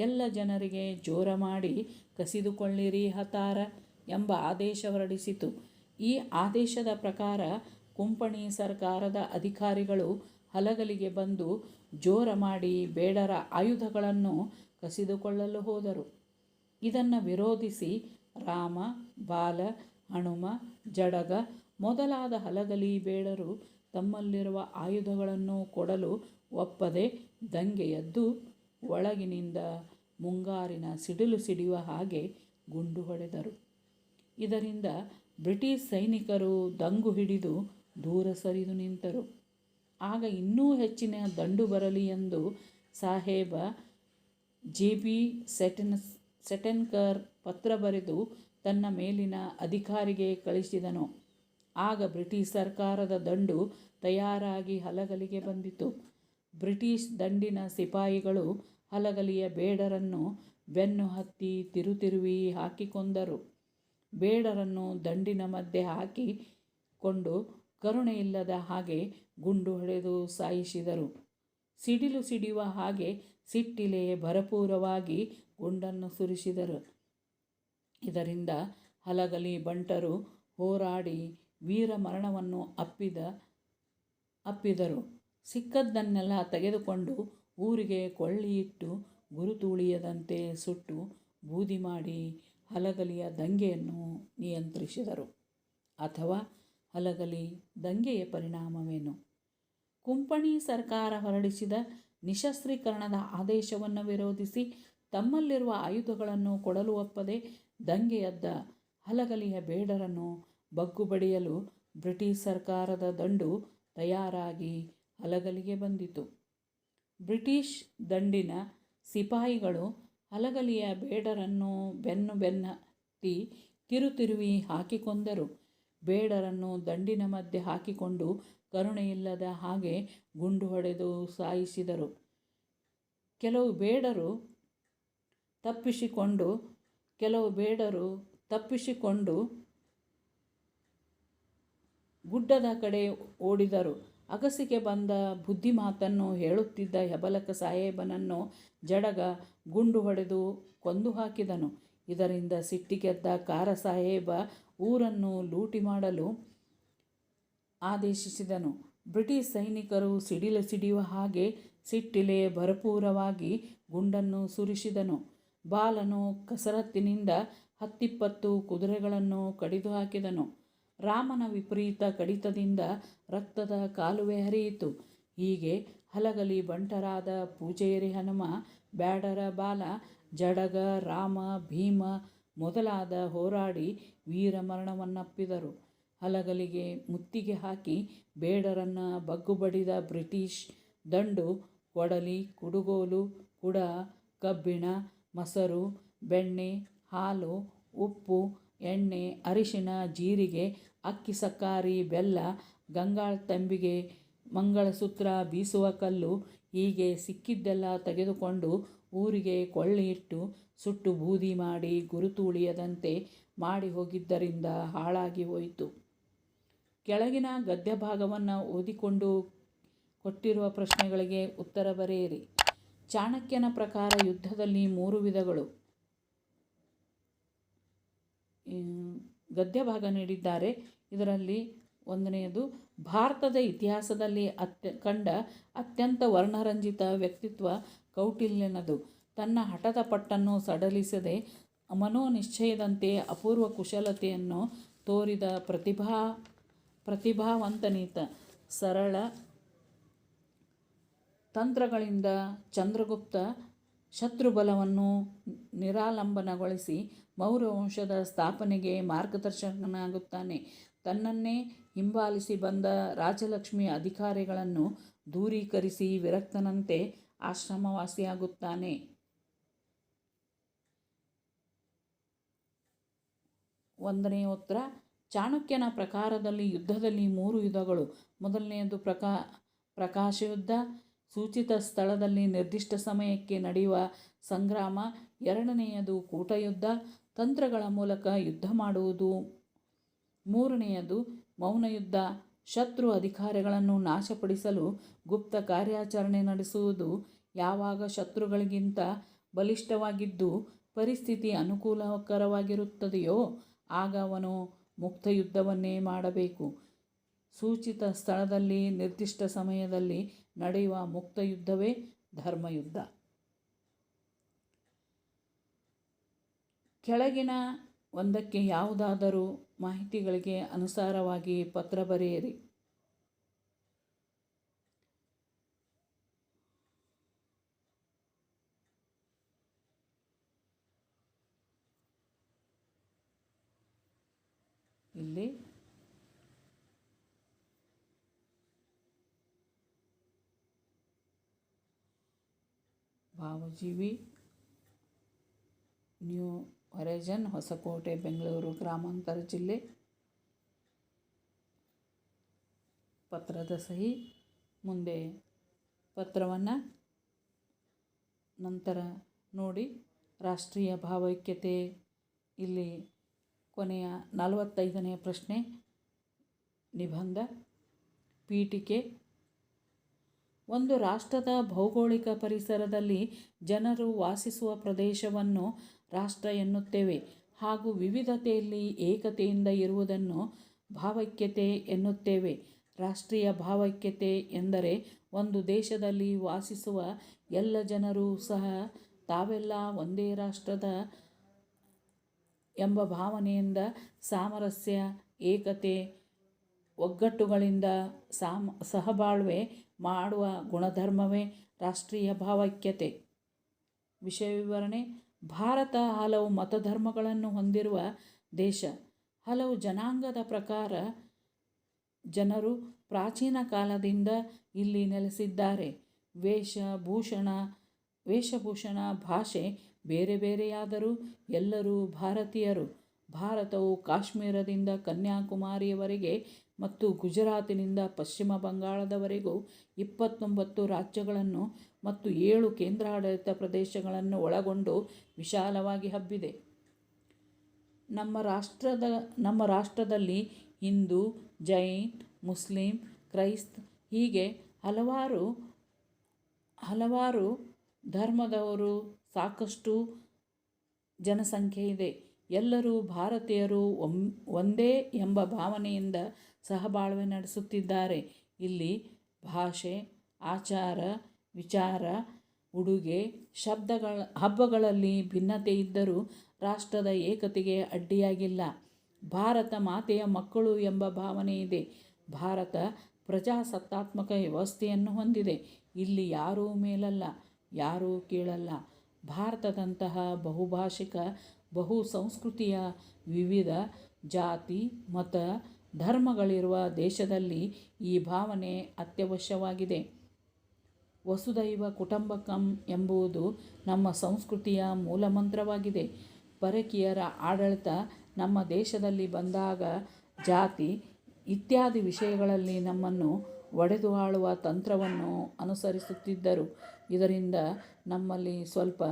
ಎಲ್ಲ ಜನರಿಗೆ ಜೋರ ಮಾಡಿ ಕಸಿದುಕೊಳ್ಳಿರಿ ಹತಾರ ಎಂಬ ಆದೇಶ ಹೊರಡಿಸಿತು. ಈ ಆದೇಶದ ಪ್ರಕಾರ ಕುಂಪಣಿ ಸರ್ಕಾರದ ಅಧಿಕಾರಿಗಳು ಹಲಗಲಿಗೆ ಬಂದು ಜೋರ ಮಾಡಿ ಬೇಡರ ಆಯುಧಗಳನ್ನು ಕಸಿದುಕೊಳ್ಳಲು ಹೋದರು. ಇದನ್ನು ವಿರೋಧಿಸಿ ರಾಮ, ಬಾಲ, ಹನುಮ, ಜಡಗ ಮೊದಲಾದ ಹಲಗಲಿ ಬೇಡರು ತಮ್ಮಲ್ಲಿರುವ ಆಯುಧಗಳನ್ನು ಕೊಡಲು ಒಪ್ಪದೆ ದಂಗೆ ಎದ್ದು ಒಳಗಿನಿಂದ ಮುಂಗಾರಿನ ಸಿಡಿಲು ಸಿಡಿಯುವ ಹಾಗೆ ಗುಂಡು ಹೊಡೆದರು. ಇದರಿಂದ ಬ್ರಿಟಿಷ್ ಸೈನಿಕರು ದಂಗು ಹಿಡಿದು ದೂರ ಸರಿದು ನಿಂತರು. ಆಗ ಇನ್ನೂ ಹೆಚ್ಚಿನ ದಂಡು ಬರಲಿ ಎಂದು ಸಾಹೇಬ ಜೆ.ಬಿ. ಸೆಟನ್ಕರ್ ಪತ್ರ ಬರೆದು ತನ್ನ ಮೇಲಿನ ಅಧಿಕಾರಿಗೆ ಕಳಿಸಿದನು. ಆಗ ಬ್ರಿಟಿಷ್ ಸರ್ಕಾರದ ದಂಡು ತಯಾರಾಗಿ ಹಲಗಲಿಗೆ ಬಂದಿತು. ಬ್ರಿಟಿಷ್ ದಂಡಿನ ಸಿಪಾಯಿಗಳು ಹಲಗಲಿಯ ಬೇಡರನ್ನು ಬೆನ್ನು ಹತ್ತಿ ತಿರುವಿ ಹಾಕಿ ಕೊಂದರು. ಬೇಡರನ್ನು ದಂಡಿನ ಮಧ್ಯೆ ಹಾಕಿಕೊಂಡು ಕರುಣೆಯಿಲ್ಲದ ಹಾಗೆ ಗುಂಡು ಹೊಡೆದು ಸಾಯಿಸಿದರು. ಸಿಡಿಲು ಸಿಡಿಯುವ ಹಾಗೆ ಸಿಟ್ಟಿಲೆ ಭರಪೂರವಾಗಿ ಗುಂಡನ್ನು ಸುರಿಸಿದರು. ಇದರಿಂದ ಹಲಗಲಿ ಬಂಟರು ಹೋರಾಡಿ ವೀರ ಮರಣವನ್ನು ಅಪ್ಪಿದರು. ಸಿಕ್ಕದ್ದನ್ನೆಲ್ಲ ತೆಗೆದುಕೊಂಡು ಊರಿಗೆ ಕೊಳ್ಳಿಯಿಟ್ಟು ಗುರುತು ಉಳಿಯದಂತೆ ಸುಟ್ಟು ಬೂದಿ ಮಾಡಿ ಹಲಗಲಿಯ ದಂಗೆಯನ್ನು ನಿಯಂತ್ರಿಸಿದರು. ಅಥವಾ ಹಲಗಲಿ ದಂಗೆಯ ಪರಿಣಾಮವೇನು? ಕುಂಪಣಿ ಸರ್ಕಾರ ಹೊರಡಿಸಿದ ನಿಶಸ್ತ್ರೀಕರಣದ ಆದೇಶವನ್ನು ವಿರೋಧಿಸಿ ತಮ್ಮಲ್ಲಿರುವ ಆಯುಧಗಳನ್ನು ಕೊಡಲು ಒಪ್ಪದೆ ದಂಗೆಯೆದ್ದ ಹಲಗಲಿಯ ಬೇಡರನ್ನು ಬಗ್ಗುಬಡಿಯಲು ಬ್ರಿಟಿಷ್ ಸರ್ಕಾರದ ದಂಡು ತಯಾರಾಗಿ ಹಲಗಲಿಗೆ ಬಂದಿತು. ಬ್ರಿಟಿಷ್ ದಂಡಿನ ಸಿಪಾಯಿಗಳು ಹಲಗಲಿಯ ಬೇಡರನ್ನು ಬೆನ್ನತ್ತಿ ತಿರುವಿ ಹಾಕಿ ಕೊಂದರು. ಬೇಡರನ್ನು ದಂಡಿನ ಮಧ್ಯೆ ಹಾಕಿಕೊಂಡು ಕರುಣೆಯಿಲ್ಲದ ಹಾಗೆ ಗುಂಡು ಹೊಡೆದು ಸಾಯಿಸಿದರು. ಕೆಲವು ಬೇಡರು ತಪ್ಪಿಸಿಕೊಂಡು ಗುಡ್ಡದ ಕಡೆ ಓಡಿದರು. ಅಗಸಿಗೆ ಬಂದ ಬುದ್ಧಿಮಾತನ್ನು ಹೇಳುತ್ತಿದ್ದ ಹೆಬಲಕ ಸಾಹೇಬನನ್ನು ಜಡಗ ಗುಂಡು ಹೊಡೆದು ಕೊಂದು ಹಾಕಿದನು. ಇದರಿಂದ ಸಿಟ್ಟಿಗೆದ್ದ ಕಾರ ಸಾಹೇಬ ಊರನ್ನು ಲೂಟಿ ಮಾಡಲು ಆದೇಶಿಸಿದನು. ಬ್ರಿಟಿಷ್ ಸೈನಿಕರು ಸಿಡಿಲು ಸಿಡಿಯುವ ಹಾಗೆ ಸಿಟ್ಟಿಲೆ ಭರಪೂರವಾಗಿ ಗುಂಡನ್ನು ಸುರಿಸಿದನು. ಬಾಲನು ಕಸರತ್ತಿನಿಂದ 10-20 ಕುದುರೆಗಳನ್ನು ಕಡಿದು ಹಾಕಿದನು. ರಾಮನ ವಿಪರೀತ ಕಡಿತದಿಂದ ರಕ್ತದ ಕಾಲುವೆ ಹರಿಯಿತು. ಹೀಗೆ ಹಲಗಲಿ ಬಂಟರಾದ ಪೂಜೇರಿ ಹನುಮ, ಬ್ಯಾಡರ ಬಾಲ, ಜಡಗ, ರಾಮ, ಭೀಮ ಮೊದಲಾದ ಹೋರಾಡಿ ವೀರ ಮರಣವನ್ನಪ್ಪಿದರು. ಹಲಗಲಿಗೆ ಮುತ್ತಿಗೆ ಹಾಕಿ ಬೇಡರನ್ನು ಬಗ್ಗುಬಡಿದ ಬ್ರಿಟಿಷ್ ದಂಡು ಕೊಡಲಿ, ಕುಡುಗೋಲು, ಕುಡ, ಕಬ್ಬಿಣ, ಮೊಸರು, ಬೆಣ್ಣೆ, ಹಾಲು, ಉಪ್ಪು, ಎಣ್ಣೆ, ಅರಿಶಿಣ, ಜೀರಿಗೆ, ಅಕ್ಕಿ ಸಕ್ಕರೆ, ಬೆಲ್ಲ, ಗಂಗಾಳ ತಂಬಿಗೆ, ಮಂಗಳಸೂತ್ರ, ಬೀಸುವ ಕಲ್ಲು ಹೀಗೆ ಸಿಕ್ಕಿದ್ದೆಲ್ಲ ತೆಗೆದುಕೊಂಡು ಊರಿಗೆ ಕೊಳ್ಳಿಯಿಟ್ಟು ಸುಟ್ಟು ಬೂದಿ ಮಾಡಿ ಗುರುತು ಉಳಿಯದಂತೆ ಮಾಡಿ ಹೋಗಿದ್ದರಿಂದ ಹಾಳಾಗಿ ಹೋಯಿತು. ಕೆಳಗಿನ ಗದ್ಯ ಭಾಗವನ್ನು ಓದಿಕೊಂಡು ಕೊಟ್ಟಿರುವ ಪ್ರಶ್ನೆಗಳಿಗೆ ಉತ್ತರ ಬರೆಯಿರಿ. ಚಾಣಕ್ಯನ ಪ್ರಕಾರ ಯುದ್ಧದಲ್ಲಿ 3 ವಿಧಗಳು. ಗದ್ಯ ಭಾಗ ನೀಡಿದ್ದಾರೆ. ಇದರಲ್ಲಿ 1ನೇದು, ಭಾರತದ ಇತಿಹಾಸದಲ್ಲಿ ಕಂಡ ಅತ್ಯಂತ ವರ್ಣರಂಜಿತ ವ್ಯಕ್ತಿತ್ವ ಕೌಟಿಲ್ಯನದು. ತನ್ನ ಹಠದ ಪಟ್ಟನ್ನು ಸಡಲಿಸದೆ ಮನೋನಿಶ್ಚಯದಂತೆ ಅಪೂರ್ವ ಕುಶಲತೆಯನ್ನು ತೋರಿದ ಪ್ರತಿಭಾವಂತನೀತ. ಸರಳ ತಂತ್ರಗಳಿಂದ ಚಂದ್ರಗುಪ್ತ ಶತ್ರುಬಲವನ್ನು ನಿರಾಲಂಬನಗೊಳಿಸಿ ಮೌರ್ಯ ವಂಶದ ಸ್ಥಾಪನೆಗೆ ಮಾರ್ಗದರ್ಶಕನಾಗುತ್ತಾನೆ. ತನ್ನನ್ನೇ ಹಿಂಬಾಲಿಸಿ ಬಂದ ರಾಜಲಕ್ಷ್ಮಿ ಅಧಿಕಾರಿಗಳನ್ನು ದೂರೀಕರಿಸಿ ವಿರಕ್ತನಂತೆ ಆಶ್ರಮವಾಸಿಯಾಗುತ್ತಾನೆ. 1ನೇ ಉತ್ತರ, ಚಾಣಕ್ಯನ ಪ್ರಕಾರದಲ್ಲಿ ಯುದ್ಧದಲ್ಲಿ 3 ಯುದ್ಧಗಳು. 1ನೇದು ಪ್ರಕಾಶಯುದ್ಧ, ಸೂಚಿತ ಸ್ಥಳದಲ್ಲಿ ನಿರ್ದಿಷ್ಟ ಸಮಯಕ್ಕೆ ನಡೆಯುವ ಸಂಗ್ರಾಮ. 2ನೇಯದು ಕೂಟಯುದ್ಧ, ತಂತ್ರಗಳ ಮೂಲಕ ಯುದ್ಧ ಮಾಡುವುದು. 3ನೇಯದು ಮೌನಯುದ್ಧ, ಶತ್ರು ಅಧಿಕಾರಿಗಳನ್ನು ನಾಶಪಡಿಸಲು ಗುಪ್ತ ಕಾರ್ಯಾಚರಣೆ ನಡೆಸುವುದು. ಯಾವಾಗ ಶತ್ರುಗಳಿಗಿಂತ ಬಲಿಷ್ಠವಾಗಿದ್ದು ಪರಿಸ್ಥಿತಿ ಅನುಕೂಲಕರವಾಗಿರುತ್ತದೆಯೋ ಆಗ ಅವನು ಮುಕ್ತಯುದ್ಧವನ್ನೇ ಮಾಡಬೇಕು. ಸೂಚಿತ ಸ್ಥಳದಲ್ಲಿ ನಿರ್ದಿಷ್ಟ ಸಮಯದಲ್ಲಿ ನಡೆಯುವ ಮುಕ್ತಯುದ್ಧವೇ ಧರ್ಮಯುದ್ಧ. ಕೆಳಗಿನ ಒಂದಕ್ಕೆ ಯಾವುದಾದರೂ ಮಾಹಿತಿಗಳಿಗೆ ಅನುಸಾರವಾಗಿ ಪತ್ರ ಬರೆಯಿರಿ. ಇಲ್ಲಿ ಭಾವಜೀವಿ, ನ್ಯೂ ಹೊರೈಸನ್, ಹೊಸಕೋಟೆ, ಬೆಂಗಳೂರು ಗ್ರಾಮಾಂತರ ಜಿಲ್ಲೆ. ಪತ್ರದ ಸಹಿ. ಮುಂದೆ ಪತ್ರವನ್ನು ನಂತರ ನೋಡಿ. ರಾಷ್ಟ್ರೀಯ ಭಾವೈಕ್ಯತೆ. ಇಲ್ಲಿ ಕೊನೆಯ 45ನೇ ಪ್ರಶ್ನೆ. ನಿಬಂಧ. ಪೀಠಿಕೆ. ಒಂದು ರಾಷ್ಟ್ರದ ಭೌಗೋಳಿಕ ಪರಿಸರದಲ್ಲಿ ಜನರು ವಾಸಿಸುವ ಪ್ರದೇಶವನ್ನು ರಾಷ್ಟ್ರ ಎನ್ನುತ್ತೇವೆ. ಹಾಗೂ ವಿವಿಧತೆಯಲ್ಲಿ ಏಕತೆಯಿಂದ ಇರುವುದನ್ನು ಭಾವೈಕ್ಯತೆ ಎನ್ನುತ್ತೇವೆ. ರಾಷ್ಟ್ರೀಯ ಭಾವೈಕ್ಯತೆ ಎಂದರೆ ಒಂದು ದೇಶದಲ್ಲಿ ವಾಸಿಸುವ ಎಲ್ಲ ಜನರೂ ಸಹ ತಾವೆಲ್ಲ ಒಂದೇ ರಾಷ್ಟ್ರದ ಎಂಬ ಭಾವನೆಯಿಂದ ಸಾಮರಸ್ಯ, ಏಕತೆ, ಒಗ್ಗಟ್ಟುಗಳಿಂದ ಸಹಬಾಳ್ವೆ ಮಾಡುವ ಗುಣಧರ್ಮವೇ ರಾಷ್ಟ್ರೀಯ ಭಾವೈಕ್ಯತೆ. ವಿಷಯ ವಿವರಣೆ. ಭಾರತ ಹಲವು ಮತಧರ್ಮಗಳನ್ನು ಹೊಂದಿರುವ ದೇಶ. ಹಲವು ಜನಾಂಗದ ಪ್ರಕಾರ ಜನರು ಪ್ರಾಚೀನ ಕಾಲದಿಂದ ಇಲ್ಲಿ ನೆಲೆಸಿದ್ದಾರೆ. ವೇಷಭೂಷಣ, ಭಾಷೆ ಬೇರೆ ಬೇರೆಯಾದರೂ ಎಲ್ಲರೂ ಭಾರತೀಯರು. ಭಾರತವು ಕಾಶ್ಮೀರದಿಂದ ಕನ್ಯಾಕುಮಾರಿಯವರೆಗೆ ಮತ್ತು ಗುಜರಾತಿನಿಂದ ಪಶ್ಚಿಮ ಬಂಗಾಳದವರೆಗೂ 29 ರಾಜ್ಯಗಳನ್ನು ಮತ್ತು 7 ಕೇಂದ್ರಾಡಳಿತ ಪ್ರದೇಶಗಳನ್ನು ಒಳಗೊಂಡು ವಿಶಾಲವಾಗಿ ಹಬ್ಬಿದೆ. ನಮ್ಮ ರಾಷ್ಟ್ರದಲ್ಲಿ ಹಿಂದೂ, ಜೈನ್, ಮುಸ್ಲಿಂ, ಕ್ರೈಸ್ತ ಹೀಗೆ ಹಲವಾರು ಧರ್ಮದವರು ಸಾಕಷ್ಟು ಜನಸಂಖ್ಯೆ ಇದೆ. ಎಲ್ಲರೂ ಭಾರತೀಯರು ಒಂದೇ ಎಂಬ ಭಾವನೆಯಿಂದ ಸಹಬಾಳ್ವೆ ನಡೆಸುತ್ತಿದ್ದಾರೆ. ಇಲ್ಲಿ ಭಾಷೆ, ಆಚಾರ, ವಿಚಾರ, ಉಡುಗೆ, ಹಬ್ಬಗಳಲ್ಲಿ ಭಿನ್ನತೆ ಇದ್ದರೂ ರಾಷ್ಟ್ರದ ಏಕತೆಗೆ ಅಡ್ಡಿಯಾಗಿಲ್ಲ. ಭಾರತ ಮಾತೆಯ ಮಕ್ಕಳು ಎಂಬ ಭಾವನೆ ಇದೆ. ಭಾರತ ಪ್ರಜಾಸತ್ತಾತ್ಮಕ ವ್ಯವಸ್ಥೆಯನ್ನು ಹೊಂದಿದೆ. ಇಲ್ಲಿ ಯಾರೂ ಮೇಲಲ್ಲ, ಯಾರೂ ಕೀಳಲ್ಲ. ಭಾರತದಂತಹ ಬಹುಭಾಷಿಕ, ಬಹು ಸಂಸ್ಕೃತಿಯ, ವಿವಿಧ ಜಾತಿ, ಮತ, ಧರ್ಮಗಳಿರುವ ದೇಶದಲ್ಲಿ ಈ ಭಾವನೆ ಅತ್ಯವಶ್ಯವಾಗಿದೆ. ವಸುದೈವ ಕುಟುಂಬಕಂ ಎಂಬುದು ನಮ್ಮ ಸಂಸ್ಕೃತಿಯ ಮೂಲಮಂತ್ರವಾಗಿದೆ. ಪರಕೀಯರ ಆಡಳಿತ ನಮ್ಮ ದೇಶದಲ್ಲಿ ಬಂದಾಗ ಜಾತಿ ಇತ್ಯಾದಿ ವಿಷಯಗಳಲ್ಲಿ ನಮ್ಮನ್ನು ಒಡೆದು ಆಳುವ ತಂತ್ರವನ್ನು ಇದರಿಂದ ನಮ್ಮಲ್ಲಿ ಸ್ವಲ್ಪ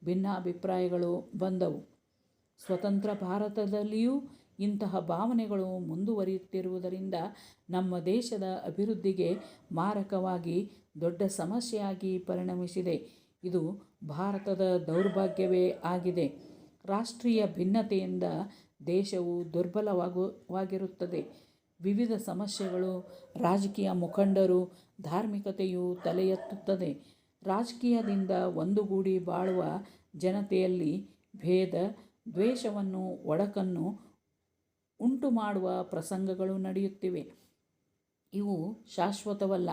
ಭಿನ್ನಾಭಿಪ್ರಾಯಗಳು ಬಂದವು. ಸ್ವತಂತ್ರ ಭಾರತದಲ್ಲಿಯೂ ಇಂತಹ ಭಾವನೆಗಳು ಮುಂದುವರಿಯುತ್ತಿರುವುದರಿಂದ ನಮ್ಮ ದೇಶದ ಅಭಿವೃದ್ಧಿಗೆ ಮಾರಕವಾಗಿ ದೊಡ್ಡ ಸಮಸ್ಯೆಯಾಗಿ ಪರಿಣಮಿಸಿದೆ. ಇದು ಭಾರತದ ದೌರ್ಭಾಗ್ಯವೇ ಆಗಿದೆ. ರಾಷ್ಟ್ರೀಯ ಭಿನ್ನತೆಯಿಂದ ದೇಶವು ದುರ್ಬಲವಾಗಿರುತ್ತದೆ. ವಿವಿಧ ಸಮಸ್ಯೆಗಳು, ರಾಜಕೀಯ ಮುಖಂಡರು, ಧಾರ್ಮಿಕತೆಯು ತಲೆ ಎತ್ತುತ್ತದೆ. ರಾಜಕೀಯದಿಂದ ಒಂದುಗೂಡಿ ಬಾಳುವ ಜನತೆಯಲ್ಲಿ ಭೇದ, ದ್ವೇಷವನ್ನು, ಒಡಕನ್ನು ಉಂಟು ಮಾಡುವ ಪ್ರಸಂಗಗಳು ನಡೆಯುತ್ತಿವೆ. ಇವು ಶಾಶ್ವತವಲ್ಲ.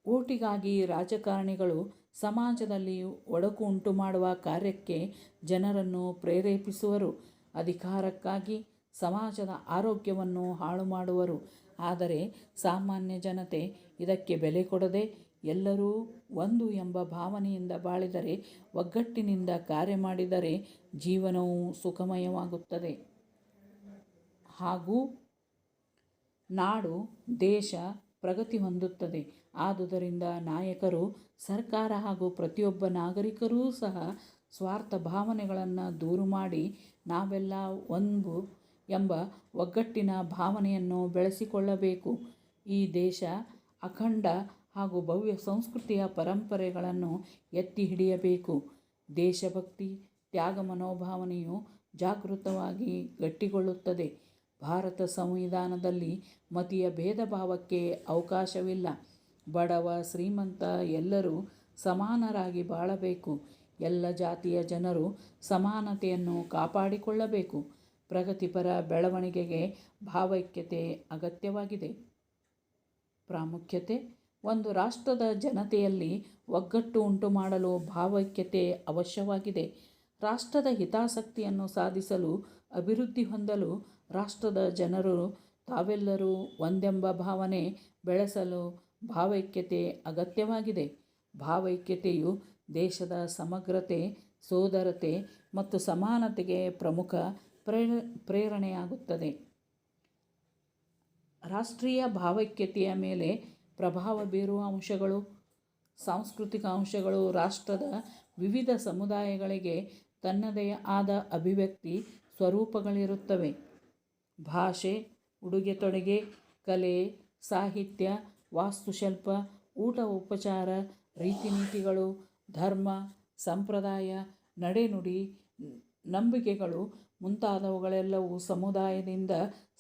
ಓಟಿಗಾಗಿ ರಾಜಕಾರಣಿಗಳು ಸಮಾಜದಲ್ಲಿ ಒಡಕು ಉಂಟು ಮಾಡುವ ಕಾರ್ಯಕ್ಕೆ ಜನರನ್ನು ಪ್ರೇರೇಪಿಸುವರು. ಅಧಿಕಾರಕ್ಕಾಗಿ ಸಮಾಜದ ಆರೋಗ್ಯವನ್ನು ಹಾಳು ಮಾಡುವರು. ಆದರೆ ಸಾಮಾನ್ಯ ಜನತೆ ಇದಕ್ಕೆ ಬೆಲೆ ಕೊಡದೆ ಎಲ್ಲರೂ ಒಂದು ಎಂಬ ಭಾವನೆಯಿಂದ ಬಾಳಿದರೆ, ಒಗ್ಗಟ್ಟಿನಿಂದ ಕಾರ್ಯ ಮಾಡಿದರೆ ಜೀವನವು ಸುಖಮಯವಾಗುತ್ತದೆ. ಹಾಗೂ ನಾಡು, ದೇಶ ಪ್ರಗತಿ ಹೊಂದುತ್ತದೆ. ಆದುದರಿಂದ ನಾಯಕರು, ಸರ್ಕಾರ ಹಾಗೂ ಪ್ರತಿಯೊಬ್ಬ ನಾಗರಿಕರೂ ಸಹ ಸ್ವಾರ್ಥ ಭಾವನೆಗಳನ್ನು ದೂರು ಮಾಡಿ ನಾವೆಲ್ಲ ಒಂದು ಎಂಬ ಒಗ್ಗಟ್ಟಿನ ಭಾವನೆಯನ್ನು ಬೆಳೆಸಿಕೊಳ್ಳಬೇಕು. ಈ ದೇಶ ಅಖಂಡ ಹಾಗೂ ಭವ್ಯ ಸಂಸ್ಕೃತಿಯ ಪರಂಪರೆಗಳನ್ನು ಎತ್ತಿ ಹಿಡಿಯಬೇಕು. ದೇಶಭಕ್ತಿ, ತ್ಯಾಗ ಮನೋಭಾವನೆಯು ಜಾಗೃತವಾಗಿ ಗಟ್ಟಿಗೊಳ್ಳುತ್ತದೆ. ಭಾರತ ಸಂವಿಧಾನದಲ್ಲಿ ಮತೀಯ ಭೇದ ಭಾವಕ್ಕೆ ಅವಕಾಶವಿಲ್ಲ. ಬಡವ, ಶ್ರೀಮಂತ ಎಲ್ಲರೂ ಸಮಾನರಾಗಿ ಬಾಳಬೇಕು. ಎಲ್ಲ ಜಾತಿಯ ಜನರು ಸಮಾನತೆಯನ್ನು ಕಾಪಾಡಿಕೊಳ್ಳಬೇಕು. ಪ್ರಗತಿಪರ ಬೆಳವಣಿಗೆಗೆ ಭಾವೈಕ್ಯತೆ ಅಗತ್ಯವಾಗಿದೆ. ಪ್ರಾಮುಖ್ಯತೆ: ಒಂದು ರಾಷ್ಟ್ರದ ಜನತೆಯಲ್ಲಿ ಒಗ್ಗಟ್ಟು ಉಂಟು ಮಾಡಲು ಭಾವೈಕ್ಯತೆ ಅವಶ್ಯವಾಗಿದೆ. ರಾಷ್ಟ್ರದ ಹಿತಾಸಕ್ತಿಯನ್ನು ಸಾಧಿಸಲು, ಅಭಿವೃದ್ಧಿ ಹೊಂದಲು ರಾಷ್ಟ್ರದ ಜನರು ತಾವೆಲ್ಲರೂ ಒಂದೆಂಬ ಭಾವನೆ ಬೆಳೆಸಲು ಭಾವೈಕ್ಯತೆ ಅಗತ್ಯವಾಗಿದೆ. ಭಾವೈಕ್ಯತೆಯು ದೇಶದ ಸಮಗ್ರತೆ, ಸೋದರತೆ ಮತ್ತು ಸಮಾನತೆಗೆ ಪ್ರಮುಖ ಪ್ರೇರಣೆಯಾಗುತ್ತದೆ. ರಾಷ್ಟ್ರೀಯ ಭಾವೈಕ್ಯತೆಯ ಮೇಲೆ ಪ್ರಭಾವ ಬೀರುವ ಅಂಶಗಳು: ಸಾಂಸ್ಕೃತಿಕ ಅಂಶಗಳು. ರಾಷ್ಟ್ರದ ವಿವಿಧ ಸಮುದಾಯಗಳಿಗೆ ತನ್ನದೇ ಆದ ಅಭಿವ್ಯಕ್ತಿ ಸ್ವರೂಪಗಳಿರುತ್ತವೆ. ಭಾಷೆ, ಉಡುಗೆ ತೊಡುಗೆ, ಕಲೆ, ಸಾಹಿತ್ಯ, ವಾಸ್ತುಶಿಲ್ಪ, ಊಟ ಉಪಚಾರ, ರೀತಿನೀತಿಗಳು, ಧರ್ಮ, ಸಂಪ್ರದಾಯ, ನಡೆನುಡಿ, ನಂಬಿಕೆಗಳು ಮುಂತಾದವುಗಳೆಲ್ಲವೂ ಸಮುದಾಯದಿಂದ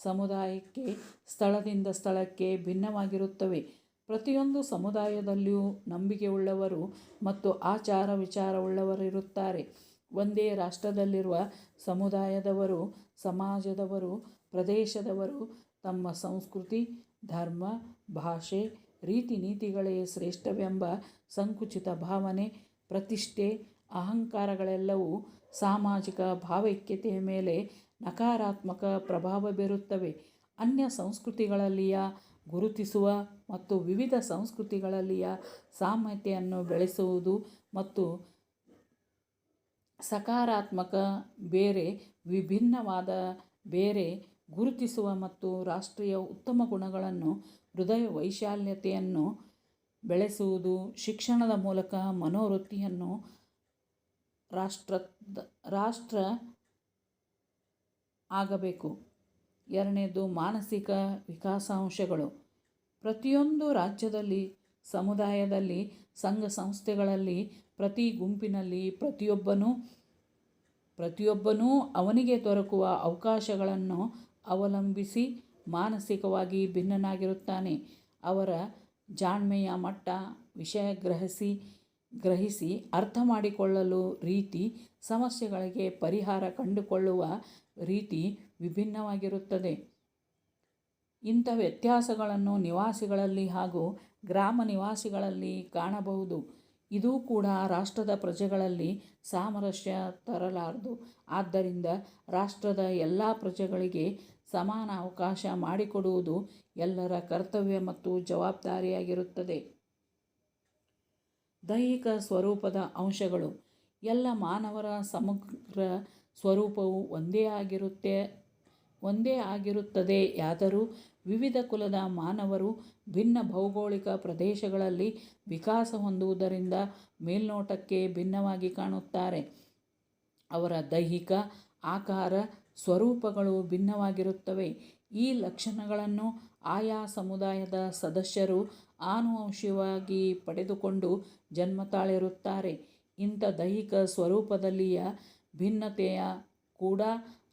ಸಮುದಾಯಕ್ಕೆ, ಸ್ಥಳದಿಂದ ಸ್ಥಳಕ್ಕೆ ಭಿನ್ನವಾಗಿರುತ್ತವೆ. ಪ್ರತಿಯೊಂದು ಸಮುದಾಯದಲ್ಲಿಯೂ ನಂಬಿಕೆಯುಳ್ಳವರು ಮತ್ತು ಆಚಾರ ವಿಚಾರವುಳ್ಳವರಿರುತ್ತಾರೆ. ಒಂದೇ ರಾಷ್ಟ್ರದಲ್ಲಿರುವ ಸಮುದಾಯದವರು, ಸಮಾಜದವರು, ಪ್ರದೇಶದವರು ತಮ್ಮ ಸಂಸ್ಕೃತಿ, ಧರ್ಮ, ಭಾಷೆ, ರೀತಿ ನೀತಿಗಳೇ ಶ್ರೇಷ್ಠವೆಂಬ ಸಂಕುಚಿತ ಭಾವನೆ, ಪ್ರತಿಷ್ಠೆ, ಅಹಂಕಾರಗಳೆಲ್ಲವೂ ಸಾಮಾಜಿಕ ಭಾವೈಕ್ಯತೆಯ ಮೇಲೆ ನಕಾರಾತ್ಮಕ ಪ್ರಭಾವ ಬೀರುತ್ತವೆ. ಅನ್ಯ ಸಂಸ್ಕೃತಿಗಳಲ್ಲಿಯ ಗುರುತಿಸುವ ಮತ್ತು ವಿವಿಧ ಸಂಸ್ಕೃತಿಗಳಲ್ಲಿಯ ಸಾಮ್ಯತೆಯನ್ನು ಬೆಳೆಸುವುದು ಮತ್ತು ಸಕಾರಾತ್ಮಕ ಬೇರೆ, ವಿಭಿನ್ನವಾದ ಬೇರೆ ಗುರುತಿಸುವ ಮತ್ತು ರಾಷ್ಟ್ರೀಯ ಉತ್ತಮ ಗುಣಗಳನ್ನು, ಹೃದಯ ವೈಶಾಲ್ಯತೆಯನ್ನು ಬೆಳೆಸುವುದು ಶಿಕ್ಷಣದ ಮೂಲಕ ಮನೋವೃತ್ತಿಯನ್ನು ರಾಷ್ಟ್ರ ಆಗಬೇಕು. ಎರಡನೇದು ಮಾನಸಿಕ ವಿಕಾಸಾಂಶಗಳು. ಪ್ರತಿಯೊಂದು ರಾಜ್ಯದಲ್ಲಿ, ಸಮುದಾಯದಲ್ಲಿ, ಸಂಘ ಸಂಸ್ಥೆಗಳಲ್ಲಿ, ಪ್ರತಿ ಗುಂಪಿನಲ್ಲಿ ಪ್ರತಿಯೊಬ್ಬನೂ ಅವನಿಗೆ ದೊರಕುವ ಅವಕಾಶಗಳನ್ನು ಅವಲಂಬಿಸಿ ಮಾನಸಿಕವಾಗಿ ಭಿನ್ನನಾಗಿರುತ್ತಾನೆ. ಅವರ ಜಾಣ್ಮೆಯ ಮಟ್ಟ, ವಿಷಯ ಗ್ರಹಿಸಿ ಅರ್ಥ ಮಾಡಿಕೊಳ್ಳಲು ರೀತಿ, ಸಮಸ್ಯೆಗಳಿಗೆ ಪರಿಹಾರ ಕಂಡುಕೊಳ್ಳುವ ರೀತಿ ವಿಭಿನ್ನವಾಗಿರುತ್ತದೆ. ಇಂಥ ವ್ಯತ್ಯಾಸಗಳನ್ನು ನಿವಾಸಿಗಳಲ್ಲಿ ಹಾಗೂ ಗ್ರಾಮ ನಿವಾಸಿಗಳಲ್ಲಿ ಕಾಣಬಹುದು. ಇದೂ ಕೂಡ ರಾಷ್ಟ್ರದ ಪ್ರಜೆಗಳಲ್ಲಿ ಸಾಮರಸ್ಯ ತರಲಾರದು. ಆದ್ದರಿಂದ ರಾಷ್ಟ್ರದ ಎಲ್ಲ ಪ್ರಜೆಗಳಿಗೆ ಸಮಾನ ಅವಕಾಶ ಮಾಡಿಕೊಡುವುದು ಎಲ್ಲರ ಕರ್ತವ್ಯ ಮತ್ತು ಜವಾಬ್ದಾರಿಯಾಗಿರುತ್ತದೆ. ದೈಹಿಕ ಸ್ವರೂಪದ ಅಂಶಗಳು. ಎಲ್ಲ ಮಾನವರ ಸಮಗ್ರ ಸ್ವರೂಪವು ಒಂದೇ ಆಗಿರುತ್ತದೆಯಾದರೂ ವಿವಿಧ ಕುಲದ ಮಾನವರು ಭಿನ್ನ ಭೌಗೋಳಿಕ ಪ್ರದೇಶಗಳಲ್ಲಿ ವಿಕಾಸ ಹೊಂದುವುದರಿಂದ ಮೇಲ್ನೋಟಕ್ಕೆ ಭಿನ್ನವಾಗಿ ಕಾಣುತ್ತಾರೆ. ಅವರ ದೈಹಿಕ ಆಕಾರ, ಸ್ವರೂಪಗಳು ಭಿನ್ನವಾಗಿರುತ್ತವೆ. ಈ ಲಕ್ಷಣಗಳನ್ನು ಆಯಾ ಸಮುದಾಯದ ಸದಸ್ಯರು ಆನುವಂಶಿಕವಾಗಿ ಪಡೆದುಕೊಂಡು ಜನ್ಮ ತಾಳಿರುತ್ತಾರೆ. ಇಂಥ ದೈಹಿಕ ಸ್ವರೂಪದಲ್ಲಿಯ ಭಿನ್ನತೆಯ ಕೂಡ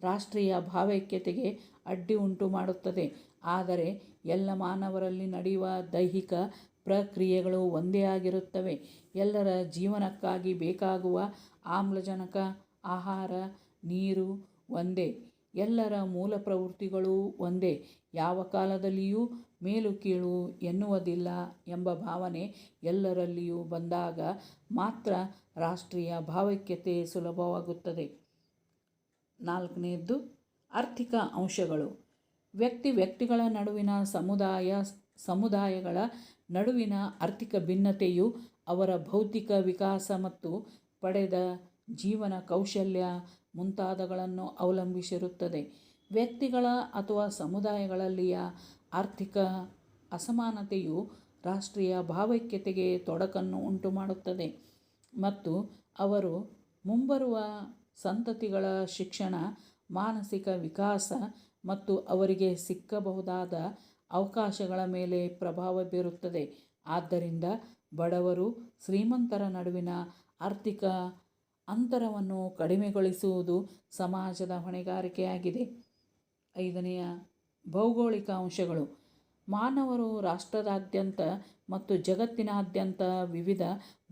ರಾಷ್ಟ್ರೀಯ ಭಾವೈಕ್ಯತೆಗೆ ಅಡ್ಡಿ ಉಂಟು ಮಾಡುತ್ತದೆ. ಆದರೆ ಎಲ್ಲ ಮಾನವರಲ್ಲಿ ನಡೆಯುವ ದೈಹಿಕ ಪ್ರಕ್ರಿಯೆಗಳು ಒಂದೇ ಆಗಿರುತ್ತವೆ. ಎಲ್ಲರ ಜೀವನಕ್ಕಾಗಿ ಬೇಕಾಗುವ ಆಮ್ಲಜನಕ, ಆಹಾರ, ನೀರು ಒಂದೇ. ಎಲ್ಲರ ಮೂಲ ಪ್ರವೃತ್ತಿಗಳೂ ಒಂದೇ. ಯಾವ ಕಾಲದಲ್ಲಿಯೂ ಮೇಲು ಕೀಳು ಎನ್ನುವುದಿಲ್ಲ ಎಂಬ ಭಾವನೆ ಎಲ್ಲರಲ್ಲಿಯೂ ಬಂದಾಗ ಮಾತ್ರ ರಾಷ್ಟ್ರೀಯ ಭಾವೈಕ್ಯತೆ ಸುಲಭವಾಗುತ್ತದೆ. 4ನೇದ್ದು ಆರ್ಥಿಕ ಅಂಶಗಳು. ವ್ಯಕ್ತಿಗಳ ನಡುವಿನ, ಸಮುದಾಯಗಳ ನಡುವಿನ ಆರ್ಥಿಕ ಭಿನ್ನತೆಯು ಅವರ ಬೌದ್ಧಿಕ ವಿಕಾಸ ಮತ್ತು ಪಡೆದ ಜೀವನ ಕೌಶಲ್ಯ ಮುಂತಾದವುಗಳನ್ನು ಅವಲಂಬಿಸಿರುತ್ತದೆ. ವ್ಯಕ್ತಿಗಳ ಅಥವಾ ಸಮುದಾಯಗಳಲ್ಲಿಯ ಆರ್ಥಿಕ ಅಸಮಾನತೆಯು ರಾಷ್ಟ್ರೀಯ ಭಾವೈಕ್ಯತೆಗೆ ತೊಡಕನ್ನು ಉಂಟುಮಾಡುತ್ತದೆ ಮತ್ತು ಅವರು ಮುಂಬರುವ ಸಂತತಿಗಳ ಶಿಕ್ಷಣ, ಮಾನಸಿಕ ವಿಕಾಸ ಮತ್ತು ಅವರಿಗೆ ಸಿಕ್ಕಬಹುದಾದ ಅವಕಾಶಗಳ ಮೇಲೆ ಪ್ರಭಾವ ಬೀರುತ್ತದೆ. ಆದ್ದರಿಂದ ಬಡವರು ಶ್ರೀಮಂತರ ನಡುವಿನ ಆರ್ಥಿಕ ಅಂತರವನ್ನು ಕಡಿಮೆಗೊಳಿಸುವುದು ಸಮಾಜದ ಹೊಣೆಗಾರಿಕೆಯಾಗಿದೆ. 5ನೇಯ ಭೌಗೋಳಿಕ ಅಂಶಗಳು. ಮಾನವರು ರಾಷ್ಟ್ರದಾದ್ಯಂತ ಮತ್ತು ಜಗತ್ತಿನಾದ್ಯಂತ ವಿವಿಧ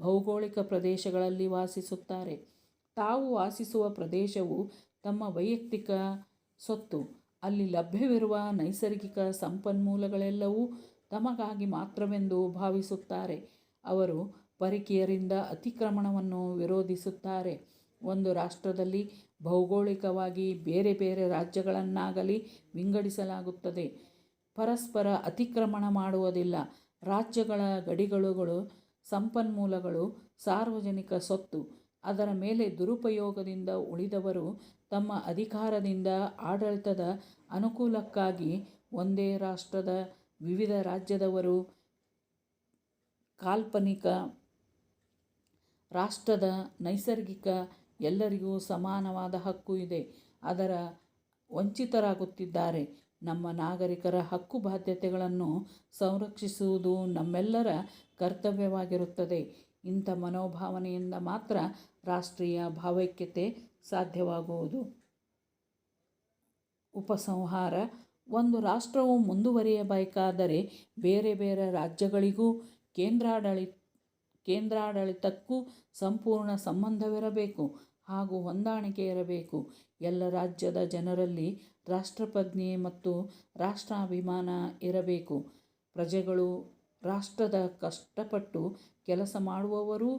ಭೌಗೋಳಿಕ ಪ್ರದೇಶಗಳಲ್ಲಿ ವಾಸಿಸುತ್ತಾರೆ. ತಾವು ವಾಸಿಸುವ ಪ್ರದೇಶವು ತಮ್ಮ ವೈಯಕ್ತಿಕ ಸ್ವತ್ತು. ಅಲ್ಲಿ ಲಭ್ಯವಿರುವ ನೈಸರ್ಗಿಕ ಸಂಪನ್ಮೂಲಗಳೆಲ್ಲವೂ ತಮಗಾಗಿ ಮಾತ್ರವೆಂದು ಭಾವಿಸುತ್ತಾರೆ. ಅವರು ಪರಕೀಯರಿಂದ ಅತಿಕ್ರಮಣವನ್ನು ವಿರೋಧಿಸುತ್ತಾರೆ. ಒಂದು ರಾಷ್ಟ್ರದಲ್ಲಿ ಭೌಗೋಳಿಕವಾಗಿ ಬೇರೆ ಬೇರೆ ರಾಜ್ಯಗಳನ್ನಾಗಲಿ ವಿಂಗಡಿಸಲಾಗುತ್ತದೆ. ಪರಸ್ಪರ ಅತಿಕ್ರಮಣ ಮಾಡುವುದಿಲ್ಲ. ರಾಜ್ಯಗಳ ಗಡಿಗಳು ಸಂಪನ್ಮೂಲಗಳು ಸಾರ್ವಜನಿಕ ಸ್ವತ್ತು. ಅದರ ಮೇಲೆ ದುರುಪಯೋಗದಿಂದ ಉಳಿದವರು ತಮ್ಮ ಅಧಿಕಾರದಿಂದ ಆಡಳಿತದ ಅನುಕೂಲಕ್ಕಾಗಿ ಒಂದೇ ರಾಷ್ಟ್ರದ ವಿವಿಧ ರಾಜ್ಯದವರು. ಕಾಲ್ಪನಿಕ ರಾಷ್ಟ್ರದ ನೈಸರ್ಗಿಕ ಎಲ್ಲರಿಗೂ ಸಮಾನವಾದ ಹಕ್ಕು ಇದೆ. ಅದರ ವಂಚಿತರಾಗುತ್ತಿದ್ದಾರೆ. ನಮ್ಮ ನಾಗರಿಕರ ಹಕ್ಕು ಬಾಧ್ಯತೆಗಳನ್ನು ಸಂರಕ್ಷಿಸುವುದು ನಮ್ಮೆಲ್ಲರ ಕರ್ತವ್ಯವಾಗಿರುತ್ತದೆ. ಇಂಥ ಮನೋಭಾವನೆಯಿಂದ ಮಾತ್ರ ರಾಷ್ಟ್ರೀಯ ಭಾವೈಕ್ಯತೆ ಸಾಧ್ಯವಾಗುವುದು. ಉಪಸಂಹಾರ. ಒಂದು ರಾಷ್ಟ್ರವು ಮುಂದುವರಿಯಬೇಕಾದರೆ ಬೇರೆ ಬೇರೆ ರಾಜ್ಯಗಳಿಗೂ ಕೇಂದ್ರಾಡಳಿತಕ್ಕೂ ಸಂಪೂರ್ಣ ಸಂಬಂಧವಿರಬೇಕು ಹಾಗೂ ಹೊಂದಾಣಿಕೆ ಇರಬೇಕು. ಎಲ್ಲ ರಾಜ್ಯದ ಜನರಲ್ಲಿ ರಾಷ್ಟ್ರಪ್ರಜ್ಞೆ ಮತ್ತು ರಾಷ್ಟ್ರಾಭಿಮಾನ ಇರಬೇಕು. ಪ್ರಜೆಗಳು ರಾಷ್ಟ್ರದ ಕಷ್ಟಪಟ್ಟು ಕೆಲಸ ಮಾಡುವವರೂ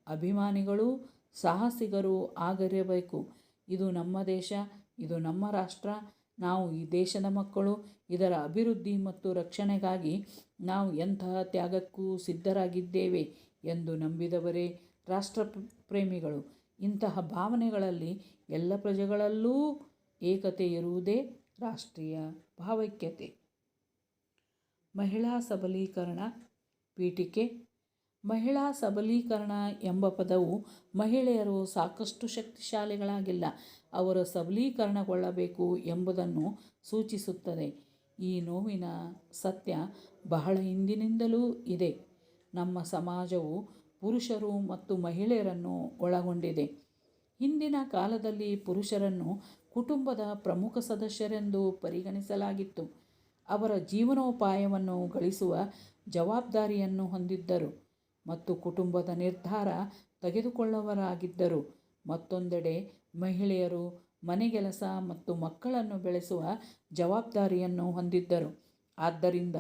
ಅಭಿಮಾನಿಗಳೂ ಸಾಹಸಿಗರೂ ಆಗಿರಬೇಕು. ಇದು ನಮ್ಮ ದೇಶ, ಇದು ನಮ್ಮ ರಾಷ್ಟ್ರ, ನಾವು ಈ ದೇಶದ ಮಕ್ಕಳು, ಇದರ ಅಭಿವೃದ್ಧಿ ಮತ್ತು ರಕ್ಷಣೆಗಾಗಿ ನಾವು ಎಂತಹ ತ್ಯಾಗಕ್ಕೂ ಸಿದ್ಧರಾಗಿದ್ದೇವೆ ಎಂದು ನಂಬಿದವರೇ ರಾಷ್ಟ್ರಪ್ರೇಮಿಗಳು. ಇಂತಹ ಭಾವನೆಗಳಲ್ಲಿ ಎಲ್ಲ ಪ್ರಜೆಗಳಲ್ಲೂ ಏಕತೆ ಇರುವುದೇ ರಾಷ್ಟ್ರೀಯ ಭಾವೈಕ್ಯತೆ. ಮಹಿಳಾ ಸಬಲೀಕರಣ. ಪೀಠಿಕೆ. ಮಹಿಳಾ ಸಬಲೀಕರಣ ಎಂಬ ಪದವು ಮಹಿಳೆಯರು ಸಾಕಷ್ಟು ಶಕ್ತಿಶಾಲಿಗಳಾಗಿಲ್ಲ, ಅವರು ಸಬಲೀಕರಣಗೊಳ್ಳಬೇಕು ಎಂಬುದನ್ನು ಸೂಚಿಸುತ್ತದೆ. ಈ ನೋವಿನ ಸತ್ಯ ಬಹಳ ಹಿಂದಿನಿಂದಲೂ ಇದೆ. ನಮ್ಮ ಸಮಾಜವು ಪುರುಷರು ಮತ್ತು ಮಹಿಳೆಯರನ್ನು ಒಳಗೊಂಡಿದೆ. ಹಿಂದಿನ ಕಾಲದಲ್ಲಿ ಪುರುಷರನ್ನು ಕುಟುಂಬದ ಪ್ರಮುಖ ಸದಸ್ಯರೆಂದು ಪರಿಗಣಿಸಲಾಗಿತ್ತು. ಅವರ ಜೀವನೋಪಾಯವನ್ನು ಗಳಿಸುವ ಜವಾಬ್ದಾರಿಯನ್ನು ಹೊಂದಿದ್ದರು ಮತ್ತು ಕುಟುಂಬದ ನಿರ್ಧಾರ ತೆಗೆದುಕೊಳ್ಳುವವರಾಗಿದ್ದರು. ಮತ್ತೊಂದೆಡೆ ಮಹಿಳೆಯರು ಮನೆಗೆಲಸ ಮತ್ತು ಮಕ್ಕಳನ್ನು ಬೆಳೆಸುವ ಜವಾಬ್ದಾರಿಯನ್ನು ಹೊಂದಿದ್ದರು. ಆದ್ದರಿಂದ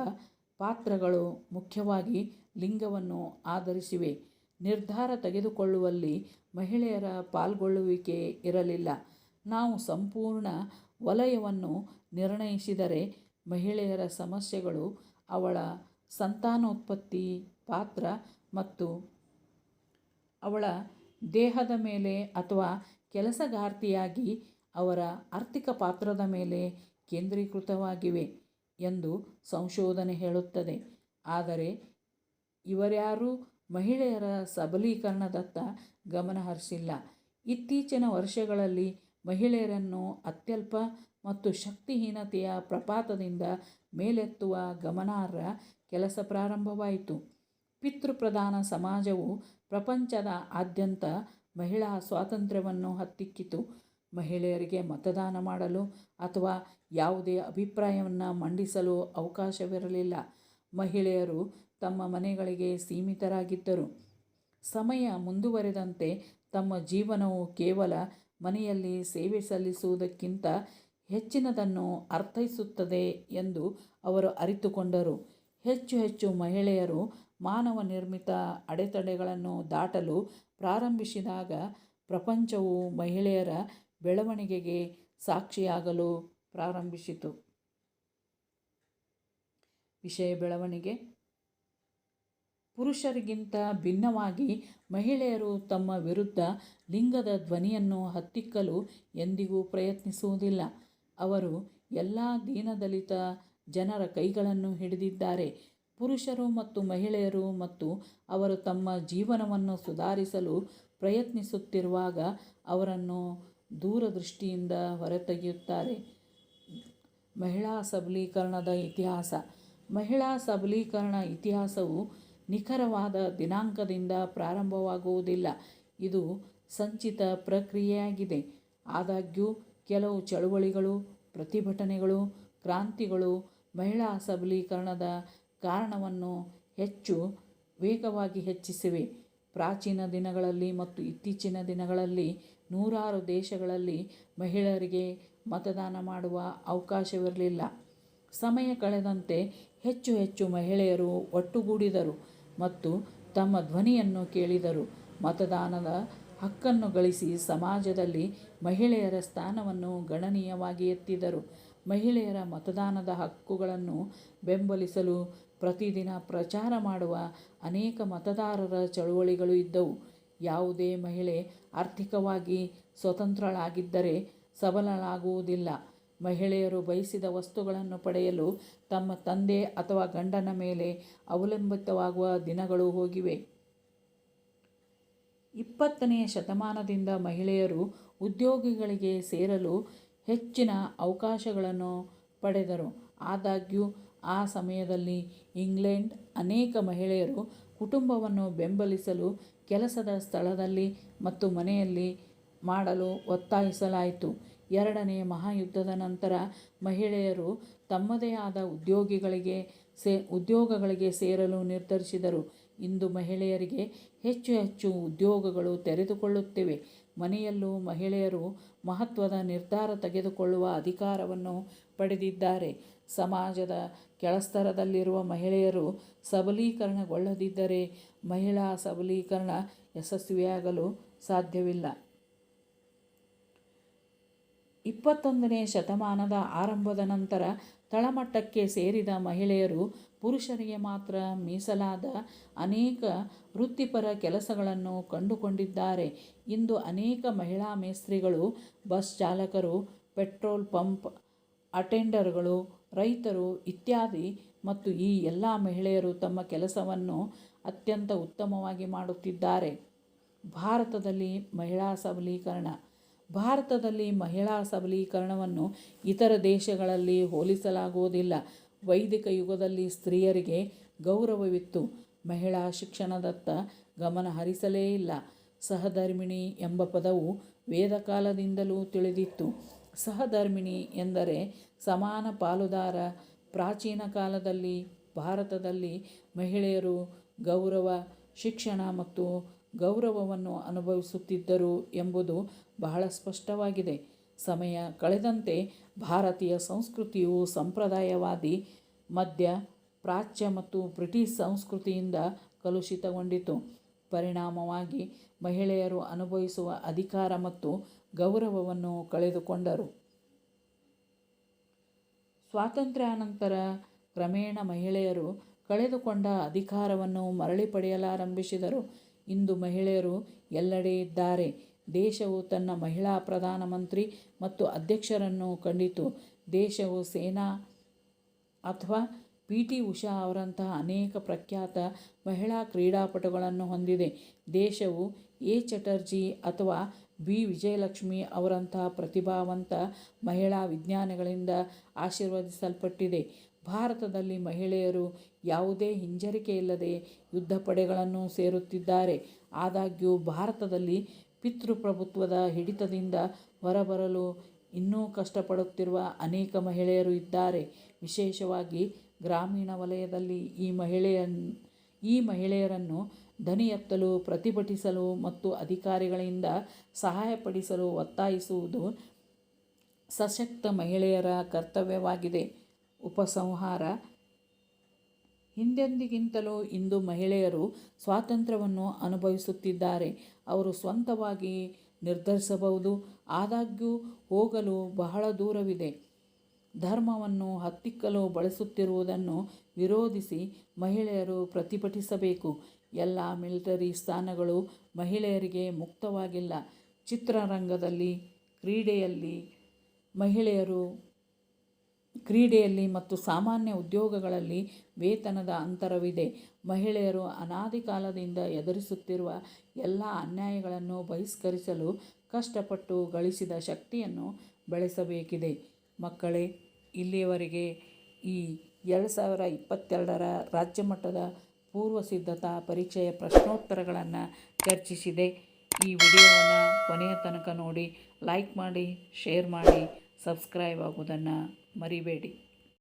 ಪಾತ್ರಗಳು ಮುಖ್ಯವಾಗಿ ಲಿಂಗವನ್ನು ಆಧರಿಸಿವೆ. ನಿರ್ಧಾರ ತೆಗೆದುಕೊಳ್ಳುವಲ್ಲಿ ಮಹಿಳೆಯರ ಪಾಲ್ಗೊಳ್ಳುವಿಕೆ ಇರಲಿಲ್ಲ. ನಾವು ಸಂಪೂರ್ಣ ವಲಯವನ್ನು ನಿರ್ಣಯಿಸಿದರೆ ಮಹಿಳೆಯರ ಸಮಸ್ಯೆಗಳು ಅವಳ ಸಂತಾನೋತ್ಪತ್ತಿ ಪಾತ್ರ ಮತ್ತು ಅವಳ ದೇಹದ ಮೇಲೆ ಅಥವಾ ಕೆಲಸಗಾರ್ತಿಯಾಗಿ ಅವರ ಆರ್ಥಿಕ ಪಾತ್ರದ ಮೇಲೆ ಕೇಂದ್ರೀಕೃತವಾಗಿವೆ ಎಂದು ಸಂಶೋಧನೆ ಹೇಳುತ್ತದೆ. ಆದರೆ ಇವರ್ಯಾರೂ ಮಹಿಳೆಯರ ಸಬಲೀಕರಣದತ್ತ ಗಮನ ಹರಿಸಿಲ್ಲ. ಇತ್ತೀಚಿನ ವರ್ಷಗಳಲ್ಲಿ ಮಹಿಳೆಯರನ್ನು ಅತ್ಯಲ್ಪ ಮತ್ತು ಶಕ್ತಿಹೀನತೆಯ ಪ್ರಪಾತದಿಂದ ಮೇಲೆತ್ತುವ ಗಮನಾರ್ಹ ಕೆಲಸ ಪ್ರಾರಂಭವಾಯಿತು. ಪಿತೃಪ್ರಧಾನ ಸಮಾಜವು ಪ್ರಪಂಚದ ಆದ್ಯಂತ ಮಹಿಳಾ ಸ್ವಾತಂತ್ರ್ಯವನ್ನು ಹತ್ತಿಕ್ಕಿತು. ಮಹಿಳೆಯರಿಗೆ ಮತದಾನ ಮಾಡಲು ಅಥವಾ ಯಾವುದೇ ಅಭಿಪ್ರಾಯವನ್ನು ಮಂಡಿಸಲು ಅವಕಾಶವಿರಲಿಲ್ಲ. ಮಹಿಳೆಯರು ತಮ್ಮ ಮನೆಗಳಿಗೆ ಸೀಮಿತರಾಗಿದ್ದರು. ಸಮಯ ಮುಂದುವರೆದಂತೆ ತಮ್ಮ ಜೀವನವು ಕೇವಲ ಮನೆಯಲ್ಲಿ ಸೇವೆ ಸಲ್ಲಿಸುವುದಕ್ಕಿಂತ ಹೆಚ್ಚಿನದನ್ನು ಅರ್ಥೈಸುತ್ತದೆ ಎಂದು ಅವರು ಅರಿತುಕೊಂಡರು. ಹೆಚ್ಚು ಹೆಚ್ಚು ಮಹಿಳೆಯರು ಮಾನವ ನಿರ್ಮಿತ ಅಡೆತಡೆಗಳನ್ನು ದಾಟಲು ಪ್ರಾರಂಭಿಸಿದಾಗ ಪ್ರಪಂಚವು ಮಹಿಳೆಯರ ಬೆಳವಣಿಗೆಗೆ ಸಾಕ್ಷಿಯಾಗಲು ಪ್ರಾರಂಭಿಸಿತು. ವಿಷಯ ಬೆಳವಣಿಗೆ. ಪುರುಷರಿಗಿಂತ ಭಿನ್ನವಾಗಿ ಮಹಿಳೆಯರು ತಮ್ಮ ವಿರುದ್ಧ ಲಿಂಗದ ಧ್ವನಿಯನ್ನು ಹತ್ತಿಕ್ಕಲು ಎಂದಿಗೂ ಪ್ರಯತ್ನಿಸುವುದಿಲ್ಲ. ಅವರು ಎಲ್ಲ ದೀನದಲಿತ ಜನರ ಕೈಗಳನ್ನು ಹಿಡಿದಿದ್ದಾರೆ. ಪುರುಷರು ಮತ್ತು ಮಹಿಳೆಯರು ಮತ್ತು ಅವರು ತಮ್ಮ ಜೀವನವನ್ನು ಸುಧಾರಿಸಲು ಪ್ರಯತ್ನಿಸುತ್ತಿರುವಾಗ ಅವರನ್ನು ದೂರದೃಷ್ಟಿಯಿಂದ ಹೊರತೆಗೆಯುತ್ತಾರೆ. ಮಹಿಳಾ ಸಬಲೀಕರಣದ ಇತಿಹಾಸ. ಮಹಿಳಾ ಸಬಲೀಕರಣ ಇತಿಹಾಸವು ನಿಖರವಾದ ದಿನಾಂಕದಿಂದ ಪ್ರಾರಂಭವಾಗುವುದಿಲ್ಲ. ಇದು ಸಂಚಿತ ಪ್ರಕ್ರಿಯೆಯಾಗಿದೆ. ಆದಾಗ್ಯೂ ಕೆಲವು ಚಳುವಳಿಗಳು, ಪ್ರತಿಭಟನೆಗಳು, ಕ್ರಾಂತಿಗಳು ಮಹಿಳಾ ಸಬಲೀಕರಣದ ಕಾರಣವನ್ನು ಹೆಚ್ಚು ವೇಗವಾಗಿ ಹೆಚ್ಚಿಸಿವೆ. ಪ್ರಾಚೀನ ದಿನಗಳಲ್ಲಿ ಮತ್ತು ಇತ್ತೀಚಿನ ದಿನಗಳಲ್ಲಿ ನೂರಾರು ದೇಶಗಳಲ್ಲಿ ಮಹಿಳೆಯರಿಗೆ ಮತದಾನ ಮಾಡುವ ಅವಕಾಶವಿರಲಿಲ್ಲ. ಸಮಯ ಕಳೆದಂತೆ ಹೆಚ್ಚು ಹೆಚ್ಚು ಮಹಿಳೆಯರು ಒಟ್ಟುಗೂಡಿದರು ಮತ್ತು ತಮ್ಮ ಧ್ವನಿಯನ್ನು ಕೇಳಿದರು. ಮತದಾನದ ಹಕ್ಕನ್ನು ಗಳಿಸಿ ಸಮಾಜದಲ್ಲಿ ಮಹಿಳೆಯರ ಸ್ಥಾನವನ್ನು ಗಣನೀಯವಾಗಿ ಎತ್ತಿದರು. ಮಹಿಳೆಯರ ಮತದಾನದ ಹಕ್ಕುಗಳನ್ನು ಬೆಂಬಲಿಸಲು ಪ್ರತಿದಿನ ಪ್ರಚಾರ ಮಾಡುವ ಅನೇಕ ಮತದಾರರ ಚಳುವಳಿಗಳು ಇದ್ದವು. ಯಾವುದೇ ಮಹಿಳೆ ಆರ್ಥಿಕವಾಗಿ ಸ್ವತಂತ್ರಳಾಗಿದ್ದರೆ ಸಬಲಳಾಗುವುದಿಲ್ಲ. ಮಹಿಳೆಯರು ಬಯಸಿದ ವಸ್ತುಗಳನ್ನು ಪಡೆಯಲು ತಮ್ಮ ತಂದೆ ಅಥವಾ ಗಂಡನ ಮೇಲೆ ಅವಲಂಬಿತವಾಗುವ ದಿನಗಳು ಹೋಗಿವೆ. 20ನೇ ಶತಮಾನದಿಂದ ಮಹಿಳೆಯರು ಉದ್ಯೋಗಗಳಿಗೆ ಸೇರಲು ಹೆಚ್ಚಿನ ಅವಕಾಶಗಳನ್ನು ಪಡೆದರು. ಆದಾಗ್ಯೂ ಆ ಸಮಯದಲ್ಲಿ ಇಂಗ್ಲೆಂಡ್ ಅನೇಕ ಮಹಿಳೆಯರು ಕುಟುಂಬವನ್ನು ಬೆಂಬಲಿಸಲು ಕೆಲಸದ ಸ್ಥಳದಲ್ಲಿ ಮತ್ತು ಮನೆಯಲ್ಲಿ ಮಾಡಲು ಒತ್ತಾಯಿಸಲಾಯಿತು. ಎರಡನೆಯ ಮಹಾಯುದ್ಧದ ನಂತರ ಮಹಿಳೆಯರು ತಮ್ಮದೇ ಆದ ಉದ್ಯೋಗಗಳಿಗೆ ಸೇರಲು ನಿರ್ಧರಿಸಿದರು. ಇಂದು ಮಹಿಳೆಯರಿಗೆ ಹೆಚ್ಚು ಹೆಚ್ಚು ಉದ್ಯೋಗಗಳು ತೆರೆದುಕೊಳ್ಳುತ್ತಿವೆ. ಮನೆಯಲ್ಲೂ ಮಹಿಳೆಯರು ಮಹತ್ವದ ನಿರ್ಧಾರ ತೆಗೆದುಕೊಳ್ಳುವ ಅಧಿಕಾರವನ್ನು ಪಡೆದಿದ್ದಾರೆ. ಸಮಾಜದ ಕೆಳಸ್ತರದಲ್ಲಿರುವ ಮಹಿಳೆಯರು ಸಬಲೀಕರಣಗೊಳ್ಳದಿದ್ದರೆ ಮಹಿಳಾ ಸಬಲೀಕರಣ ಯಶಸ್ವಿಯಾಗಲು ಸಾಧ್ಯವಿಲ್ಲ. 21ನೇ ಶತಮಾನದ ಆರಂಭದ ನಂತರ ತಳಮಟ್ಟಕ್ಕೆ ಸೇರಿದ ಮಹಿಳೆಯರು ಪುರುಷರಿಗೆ ಮಾತ್ರ ಮೀಸಲಾದ ಅನೇಕ ವೃತ್ತಿಪರ ಕೆಲಸಗಳನ್ನು ಕಂಡುಕೊಂಡಿದ್ದಾರೆ. ಇಂದು ಅನೇಕ ಮಹಿಳಾ ಮೇಸ್ತ್ರಿಗಳು, ಬಸ್ ಚಾಲಕರು, ಪೆಟ್ರೋಲ್ ಪಂಪ್ ಅಟೆಂಡರ್ಗಳು, ರೈತರು ಇತ್ಯಾದಿ, ಮತ್ತು ಈ ಎಲ್ಲ ಮಹಿಳೆಯರು ತಮ್ಮ ಕೆಲಸವನ್ನು ಅತ್ಯಂತ ಉತ್ತಮವಾಗಿ ಮಾಡುತ್ತಿದ್ದಾರೆ. ಭಾರತದಲ್ಲಿ ಮಹಿಳಾ ಸಬಲೀಕರಣ. ಭಾರತದಲ್ಲಿ ಮಹಿಳಾ ಸಬಲೀಕರಣವನ್ನು ಇತರ ದೇಶಗಳಲ್ಲಿ ಹೋಲಿಸಲಾಗುವುದಿಲ್ಲ. ವೈದಿಕ ಯುಗದಲ್ಲಿ ಸ್ತ್ರೀಯರಿಗೆ ಗೌರವವಿತ್ತು. ಮಹಿಳಾ ಶಿಕ್ಷಣದತ್ತ ಗಮನ ಹರಿಸಲೇ ಇಲ್ಲ. ಸಹಧರ್ಮಿಣಿ ಎಂಬ ಪದವು ವೇದಕಾಲದಿಂದಲೂ ತಿಳಿದಿತ್ತು. ಸಹಧರ್ಮಿಣಿ ಎಂದರೆ ಸಮಾನ ಪಾಲುದಾರ. ಪ್ರಾಚೀನ ಕಾಲದಲ್ಲಿ ಭಾರತದಲ್ಲಿ ಮಹಿಳೆಯರು ಗೌರವ, ಶಿಕ್ಷಣ ಮತ್ತು ಗೌರವವನ್ನು ಅನುಭವಿಸುತ್ತಿದ್ದರು ಎಂಬುದು ಬಹಳ ಸ್ಪಷ್ಟವಾಗಿದೆ. ಸಮಯ ಕಳೆದಂತೆ ಭಾರತೀಯ ಸಂಸ್ಕೃತಿಯು ಸಂಪ್ರದಾಯವಾದಿ, ಮಧ್ಯ ಪ್ರಾಚ್ಯ ಮತ್ತು ಬ್ರಿಟಿಷ್ ಸಂಸ್ಕೃತಿಯಿಂದ ಕಲುಷಿತಗೊಂಡಿತು. ಪರಿಣಾಮವಾಗಿ ಮಹಿಳೆಯರು ಅನುಭವಿಸುವ ಅಧಿಕಾರ ಮತ್ತು ಗೌರವವನ್ನು ಕಳೆದುಕೊಂಡರು. ಸ್ವಾತಂತ್ರ್ಯಾನಂತರ ಕ್ರಮೇಣ ಮಹಿಳೆಯರು ಕಳೆದುಕೊಂಡ ಅಧಿಕಾರವನ್ನು ಮರಳಿ ಪಡೆಯಲಾರಂಭಿಸಿದರು. ಇಂದು ಮಹಿಳೆಯರು ಎಲ್ಲೆಡೆ ಇದ್ದಾರೆ. ದೇಶವು ತನ್ನ ಮಹಿಳಾ ಪ್ರಧಾನಮಂತ್ರಿ ಮತ್ತು ಅಧ್ಯಕ್ಷರನ್ನು ಕಂಡಿತು. ದೇಶವು ಸೇನಾ ಅಥವಾ ಪಿ.ಟಿ. ಉಷಾ ಅವರಂತಹ ಅನೇಕ ಪ್ರಖ್ಯಾತ ಮಹಿಳಾ ಕ್ರೀಡಾಪಟುಗಳನ್ನು ಹೊಂದಿದೆ. ದೇಶವು ಎ. ಚಟರ್ಜಿ ಅಥವಾ ವಿಜಯಲಕ್ಷ್ಮಿ ಅವರಂತಹ ಪ್ರತಿಭಾವಂತ ಮಹಿಳಾ ವಿಜ್ಞಾನಿಗಳಿಂದ ಆಶೀರ್ವದಿಸಲ್ಪಟ್ಟಿದೆ. ಭಾರತದಲ್ಲಿ ಮಹಿಳೆಯರು ಯಾವುದೇ ಹಿಂಜರಿಕೆ ಇಲ್ಲದೆ ಯುದ್ಧ ಪಡೆಗಳನ್ನು ಸೇರುತ್ತಿದ್ದಾರೆ. ಆದಾಗ್ಯೂ ಭಾರತದಲ್ಲಿ ಪಿತೃಪ್ರಭುತ್ವದ ಹಿಡಿತದಿಂದ ಹೊರಬರಲು ಇನ್ನೂ ಕಷ್ಟಪಡುತ್ತಿರುವ ಅನೇಕ ಮಹಿಳೆಯರು ಇದ್ದಾರೆ. ವಿಶೇಷವಾಗಿ ಗ್ರಾಮೀಣ ವಲಯದಲ್ಲಿ ಈ ಮಹಿಳೆಯರನ್ನು ಧ್ವನಿ ಎತ್ತಲು, ಪ್ರತಿಭಟಿಸಲು ಮತ್ತು ಅಧಿಕಾರಿಗಳಿಂದ ಸಹಾಯಪಡಿಸಲು ಒತ್ತಾಯಿಸುವುದು ಸಶಕ್ತ ಮಹಿಳೆಯರ ಕರ್ತವ್ಯವಾಗಿದೆ. ಉಪಸಂಹಾರ: ಹಿಂದೆಂದಿಗಿಂತಲೂ ಇಂದು ಮಹಿಳೆಯರು ಸ್ವಾತಂತ್ರ್ಯವನ್ನು ಅನುಭವಿಸುತ್ತಿದ್ದಾರೆ. ಅವರು ಸ್ವಂತವಾಗಿ ನಿರ್ಧರಿಸಬಹುದು. ಆದಾಗ್ಯೂ ಹೋಗಲು ಬಹಳ ದೂರವಿದೆ. ಧರ್ಮವನ್ನು ಹತ್ತಿಕ್ಕಲು ಬಳಸುತ್ತಿರುವುದನ್ನು ವಿರೋಧಿಸಿ ಮಹಿಳೆಯರು ಪ್ರತಿಭಟಿಸಬೇಕು. ಎಲ್ಲ ಮಿಲಿಟರಿ ಸ್ಥಾನಗಳು ಮಹಿಳೆಯರಿಗೆ ಮುಕ್ತವಾಗಿಲ್ಲ. ಚಿತ್ರರಂಗದಲ್ಲಿ, ಕ್ರೀಡೆಯಲ್ಲಿ ಮತ್ತು ಸಾಮಾನ್ಯ ಉದ್ಯೋಗಗಳಲ್ಲಿ ವೇತನದ ಅಂತರವಿದೆ. ಮಹಿಳೆಯರು ಅನಾದಿ ಕಾಲದಿಂದ ಎದುರಿಸುತ್ತಿರುವ ಎಲ್ಲ ಅನ್ಯಾಯಗಳನ್ನು ಬಹಿಷ್ಕರಿಸಲು ಕಷ್ಟಪಟ್ಟು ಗಳಿಸಿದ ಶಕ್ತಿಯನ್ನು ಬೆಳೆಸಬೇಕಿದೆ. ಮಕ್ಕಳೇ, ಇಲ್ಲಿಯವರೆಗೆ ಈ 2022ರ ರಾಜ್ಯಮಟ್ಟದ ಪೂರ್ವಸಿದ್ಧತಾ ಪರೀಕ್ಷೆಯ ಪ್ರಶ್ನೋತ್ತರಗಳನ್ನು ಚರ್ಚಿಸಿದೆ. ಈ ವಿಡಿಯೋವನ್ನು ಕೊನೆಯ ತನಕ ನೋಡಿ, ಲೈಕ್ ಮಾಡಿ, ಶೇರ್ ಮಾಡಿ, ಸಬ್ಸ್ಕ್ರೈಬ್ ಆಗುವುದನ್ನು ಮರಿಬೇಡಿ.